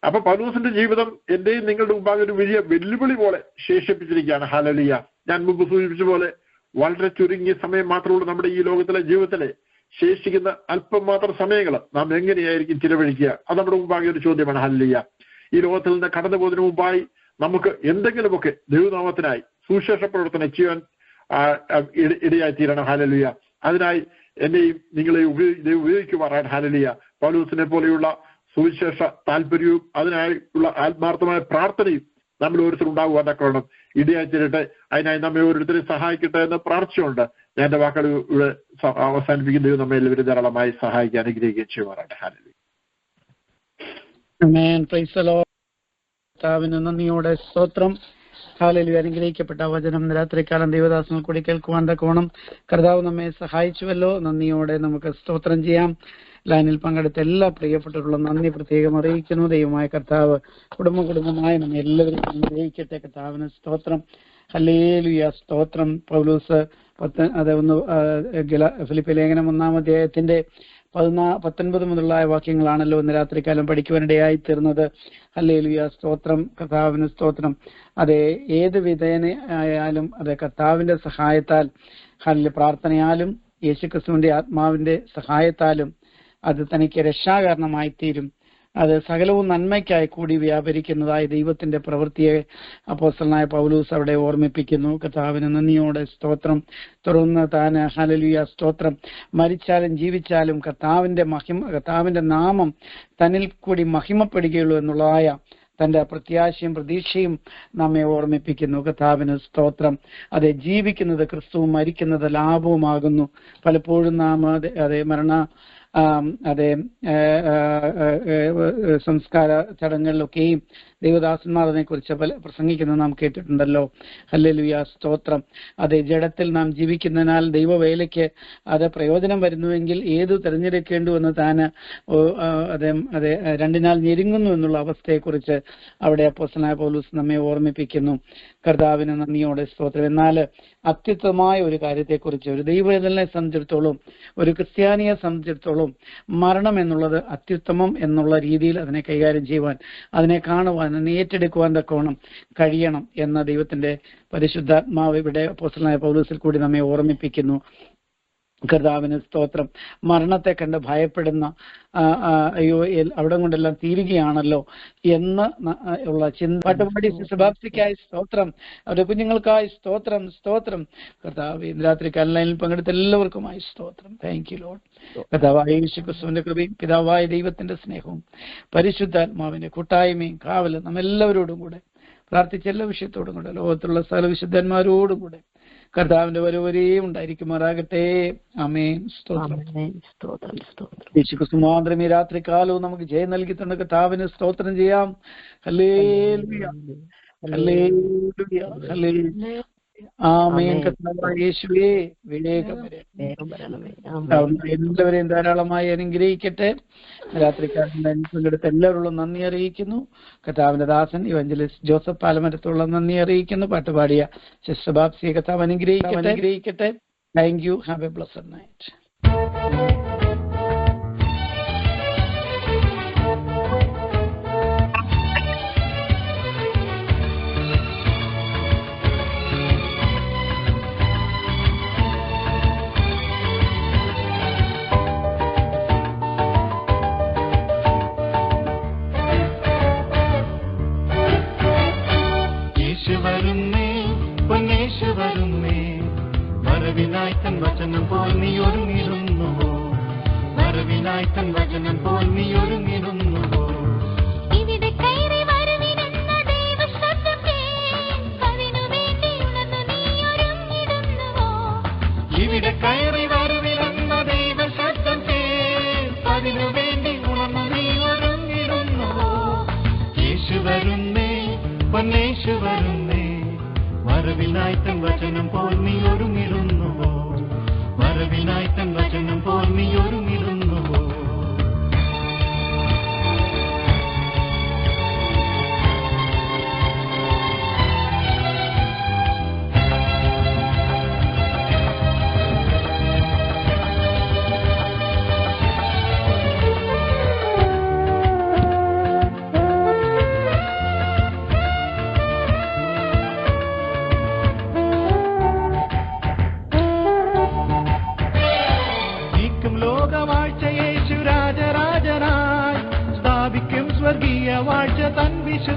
അപ്പൊ പൗലോസിന്റെ ജീവിതം എന്റെയും നിങ്ങളുടെ മുമ്പാകെ ഒരു വലിയ വെല്ലുവിളി പോലെ ശേഷിപ്പിച്ചിരിക്കുകയാണ്. ഹല്ലേലൂയ. ഞാൻ മുമ്പ് സൂചിപ്പിച്ച പോലെ വളരെ ചുരുങ്ങിയ സമയം മാത്രമുള്ള നമ്മുടെ ഈ ലോകത്തിലെ ജീവിതത്തിലെ ശേഷിക്കുന്ന അല്പം മാത്രം സമയങ്ങൾ നാം എങ്ങനെയായിരിക്കും ചിലവഴിക്കുക? അത് നമ്മുടെ മുമ്പാകെ ഒരു ചോദ്യമാണ്. ഹല്ലേലൂയ. ഈ ലോകത്തിൽ നിന്ന് കടന്നു പോകുന്നതിന് മുമ്പായി നമുക്ക് എന്തെങ്കിലുമൊക്കെ ദൈവനാമത്തിനായി സുവിശേഷ പ്രവർത്തനം ചെയ്യാൻ ഇടയായിത്തീരണം. ഹല്ലേലൂയ. അതിനായി എന്നെയും നിങ്ങളെയും ഉപയോഗിക്കുമാറാൻ ഹല്ലേലൂയ. പൗലോസിനെ പോലെയുള്ള സുവിശേഷ താല്പര്യവും അതിനായുള്ള ആത്മാർത്ഥമായ പ്രാർത്ഥനയും നമ്മൾ ഓരോരുത്തരും ഉണ്ടാകുവാൻ കാരണം ഇടയായി തീരട്ടെ. അതിനായി നമ്മെ ഓരോരുത്തരെയും സഹായിക്കട്ടെ എന്ന് പ്രാർത്ഥിച്ചുകൊണ്ട് ഞാൻ എന്റെ വാക്കുകൾ ഇവിടെ അവസാനിപ്പിക്കുന്നതും നമ്മെ എല്ലാവരും ധാരാളമായി സഹായിക്കാൻ അനുഗ്രഹിക്കുകയും ചെയ്യുമാറാട്ടെ. ഹല്ലേലൂയ. ആമേൻ. Praise the lord. കർത്താവിന് നന്ദിയോടെ സ്തോത്രം. ഹല്ലേലൂയ. അനുഗ്രഹിക്കപ്പെട്ട വചനം രാത്രികാലം ദൈവദാസങ്ങൾ കൂടി കേൾക്കുവാൻ തക്കോണം കർത്താവ് നമ്മെ സഹായിച്ചുവല്ലോ. നന്ദിയോടെ നമുക്ക് സ്തോത്രം ചെയ്യാം. ലൈനിൽ പങ്കെടുത്ത എല്ലാ പ്രിയപ്പെട്ടവരുള്ള നന്ദി പ്രത്യേകം അറിയിക്കുന്നു. ദൈവമായ കർത്താവ് കുടുംബമായി നമ്മെ എല്ലാവരും അനുഗ്രഹിക്കട്ടെ. കർത്താവിന് സ്തോത്രം. ഹല്ലേലൂയ. സ്തോത്രം. പൗലോസ് ഫിലിപ്പി ലേഖനം 1-ാം അധ്യായത്തിന്റെ 19 മുതലുള്ള വാക്യങ്ങളാണല്ലോ ഇന്ന് രാത്രികാലം പഠിക്കുവാനിടയായി തീർന്നത്. ഹല്ലേലൂയ. സ്തോത്രം. കർത്താവിന് സ്തോത്രം. അതെ, ഏത് വിധേന ആയാലും അതെ കർത്താവിന്റെ സഹായത്താൽ പ്രാർത്ഥനയാലും യേശുക്രിസ്തുവിന്റെ ആത്മാവിന്റെ സഹായത്താലും അത് തനിക്ക് രക്ഷാകാരണമായി തീരും. അത് സകലവും നന്മയ്ക്കായി കൂടി വ്യാപരിക്കുന്നതായ ദൈവത്തിന്റെ പ്രവൃത്തിയെ അപ്പോസ്തലനായ പൗലോസ് അവിടെ ഓർമ്മിപ്പിക്കുന്നു. കർത്താവിന് നന്ദിയോടെ സ്തോത്രം. തുടർന്ന് താൻ ഹല്ലേലൂയ സ്തോത്രം മരിച്ചാലും ജീവിച്ചാലും കർത്താവിന്റെ നാമം തന്നിൽ കൂടി മഹിമപ്പെടുകയുള്ളൂ എന്നുള്ളതായ തന്റെ പ്രത്യാശയും പ്രതീക്ഷയും നമ്മെ ഓർമ്മിപ്പിക്കുന്നു. കർത്താവിന് സ്തോത്രം. അതെ, ജീവിക്കുന്നത് ക്രിസ്തുവും മരിക്കുന്നത് ലാഭവുമാകുന്നു. പലപ്പോഴും നാം സംസ്കാര ചടങ്ങുകളിലൊക്കെയും ദൈവദാസന്മാർ അതിനെക്കുറിച്ച് പ്രസംഗിക്കുന്നത് നാം കേട്ടിട്ടുണ്ടല്ലോ. ഹല്ലേലൂയ സ്തോത്രം. അതെ, ജഡത്തിൽ നാം ജീവിക്കുന്നതിനാൽ ദൈവവേലയ്ക്ക് അത് പ്രയോജനം വരുന്നുവെങ്കിൽ ഏതു തിരഞ്ഞെടുക്കേണ്ടുവെന്ന് താൻ അതെ രണ്ടിനാൽ ഞെരുങ്ങുന്നു എന്നുള്ള അവസ്ഥയെക്കുറിച്ച് അവിടെ അപ്പോസ്തലനായ പൗലോസ് നമ്മെ ഓർമ്മിപ്പിക്കുന്നു. കർത്താവിന് നന്ദിയോടെ സ്തോത്രം. എന്നാൽ അത്യുത്തമമായ ഒരു കാര്യത്തെക്കുറിച്ച് ഒരു ദൈവവേദനെ സംബന്ധിച്ചിടത്തോളം, ഒരു ക്രിസ്ത്യാനിയെ സംബന്ധിച്ചിടത്തോളം മരണം എന്നുള്ളത് അത്യുത്തമം എന്നുള്ള രീതിയിൽ അതിനെ കൈകാര്യം ചെയ്യുവാൻ, അതിനെ കാണുവാൻ, അതിനെ ഏറ്റെടുക്കുവാൻ തക്കോണം കഴിയണം എന്ന ദൈവത്തിന്റെ പരിശുദ്ധാത്മാവ് ഇവിടെ അപ്പോസ്തലനായ പൗലോസിൽ കൂടി നമ്മെ ഓർമ്മിപ്പിക്കുന്നു. കർത്താവിന് സ്തോത്രം. മരണത്തെ കണ്ട് ഭയപ്പെടുന്ന അയ്യോ അവിടെ കൊണ്ടെല്ലാം തീരുകയാണല്ലോ എന്ന് ഉള്ള ചിന്ത പാട്ടുപാടി ശുശ്രൂഷയ്ക്കായി സ്തോത്രം, അവരുടെ കുഞ്ഞുങ്ങൾക്കായി സ്തോത്രം. സ്തോത്രം. കർത്താവ് രാത്രി കല്ലൈനിൽ പങ്കെടുത്ത എല്ലാവർക്കുമായി സ്തോത്രം. Thank you Lord. കർത്താവായ യേശുക്രിസ്തുവിന്റെ കൃപയും പിതാവായ ദൈവത്തിന്റെ സ്നേഹവും പരിശുദ്ധാത്മാവിന്റെ കൂട്ടായ്മയും കാവലും നമ്മെല്ലാവരോടും കൂടെ പ്രാർത്ഥിച്ച എല്ലാ വിഷയത്തോടും കൂടെ ലോകത്തുള്ള സകല വിശുദ്ധന്മാരോടും കൂടെ കർത്താവിന്റെ വരവരെയും ഉണ്ടായിരിക്കുമാറാകട്ടെ. ആമേൻ. സ്തോത്രം. യേശുക്രിസ്തു മാത്രം ഈ രാത്രി കാലവും നമുക്ക് ജയം നൽകിയിട്ടുണ്ട്. കർത്താവിന് സ്തോത്രം ചെയ്യാം. ഹല്ലേലൂയ. ഹല്ലേലൂയ. ഹല്ലേലൂയ. ആമേൻ. കർത്താവായ യേശുവേ വേഗം എല്ലാവരെയും ധാരാളമായി അനുഗ്രഹിക്കട്ടെ. രാത്രിക്കാരൻ പങ്കെടുത്ത എല്ലാവരോടും നന്ദി അറിയിക്കുന്നു. കർത്താവിന്റെ ദാസൻ ഇവഞ്ചലിസ്റ്റ് ജോസഫ് പാലമരത്തോളം നന്ദി അറിയിക്കുന്നു. പാട്ടുപാടിയ സിസ്റ്റർ ബാപ്സിയെ കർത്താവ് അനുഗ്രഹിക്കട്ടെ. Thank you. Have a blessed night. വരവിനായി തൻ വചനം പോൽ നീ ഒരുങ്ങിരുന്നുവോ? വരവിനായി തൻ വചനം പോൽ നീ ഒരുങ്ങിരുന്നുവോ? ഇവിടെ കയറി വരുവിനെന്ന ദൈവശബ്ദം അതിനു വേണ്ടി ഉണർന്നു നീ ഒരുങ്ങിടുന്നുവോ? ഇവിടെ കയറി വരുവിനെന്ന ദൈവശബ്ദം അതിനു വേണ്ടി ഉണർന്നു നീ ഒരുങ്ങിടുന്നുവോ? യേശു വരുന്നേ, പൊന്നേശു വരുന്നേ, വരവിനായി തൻ വചനം പോൽ നീ ഒരുങ്ങിരുന്നുവോ? വരവിനായി തൻ വചനം പോൽ നീ ഒരുങ്ങിരുന്നുവോ? സ്വർഗീയ വാഴ്ച തൻ വിശുദ്ധ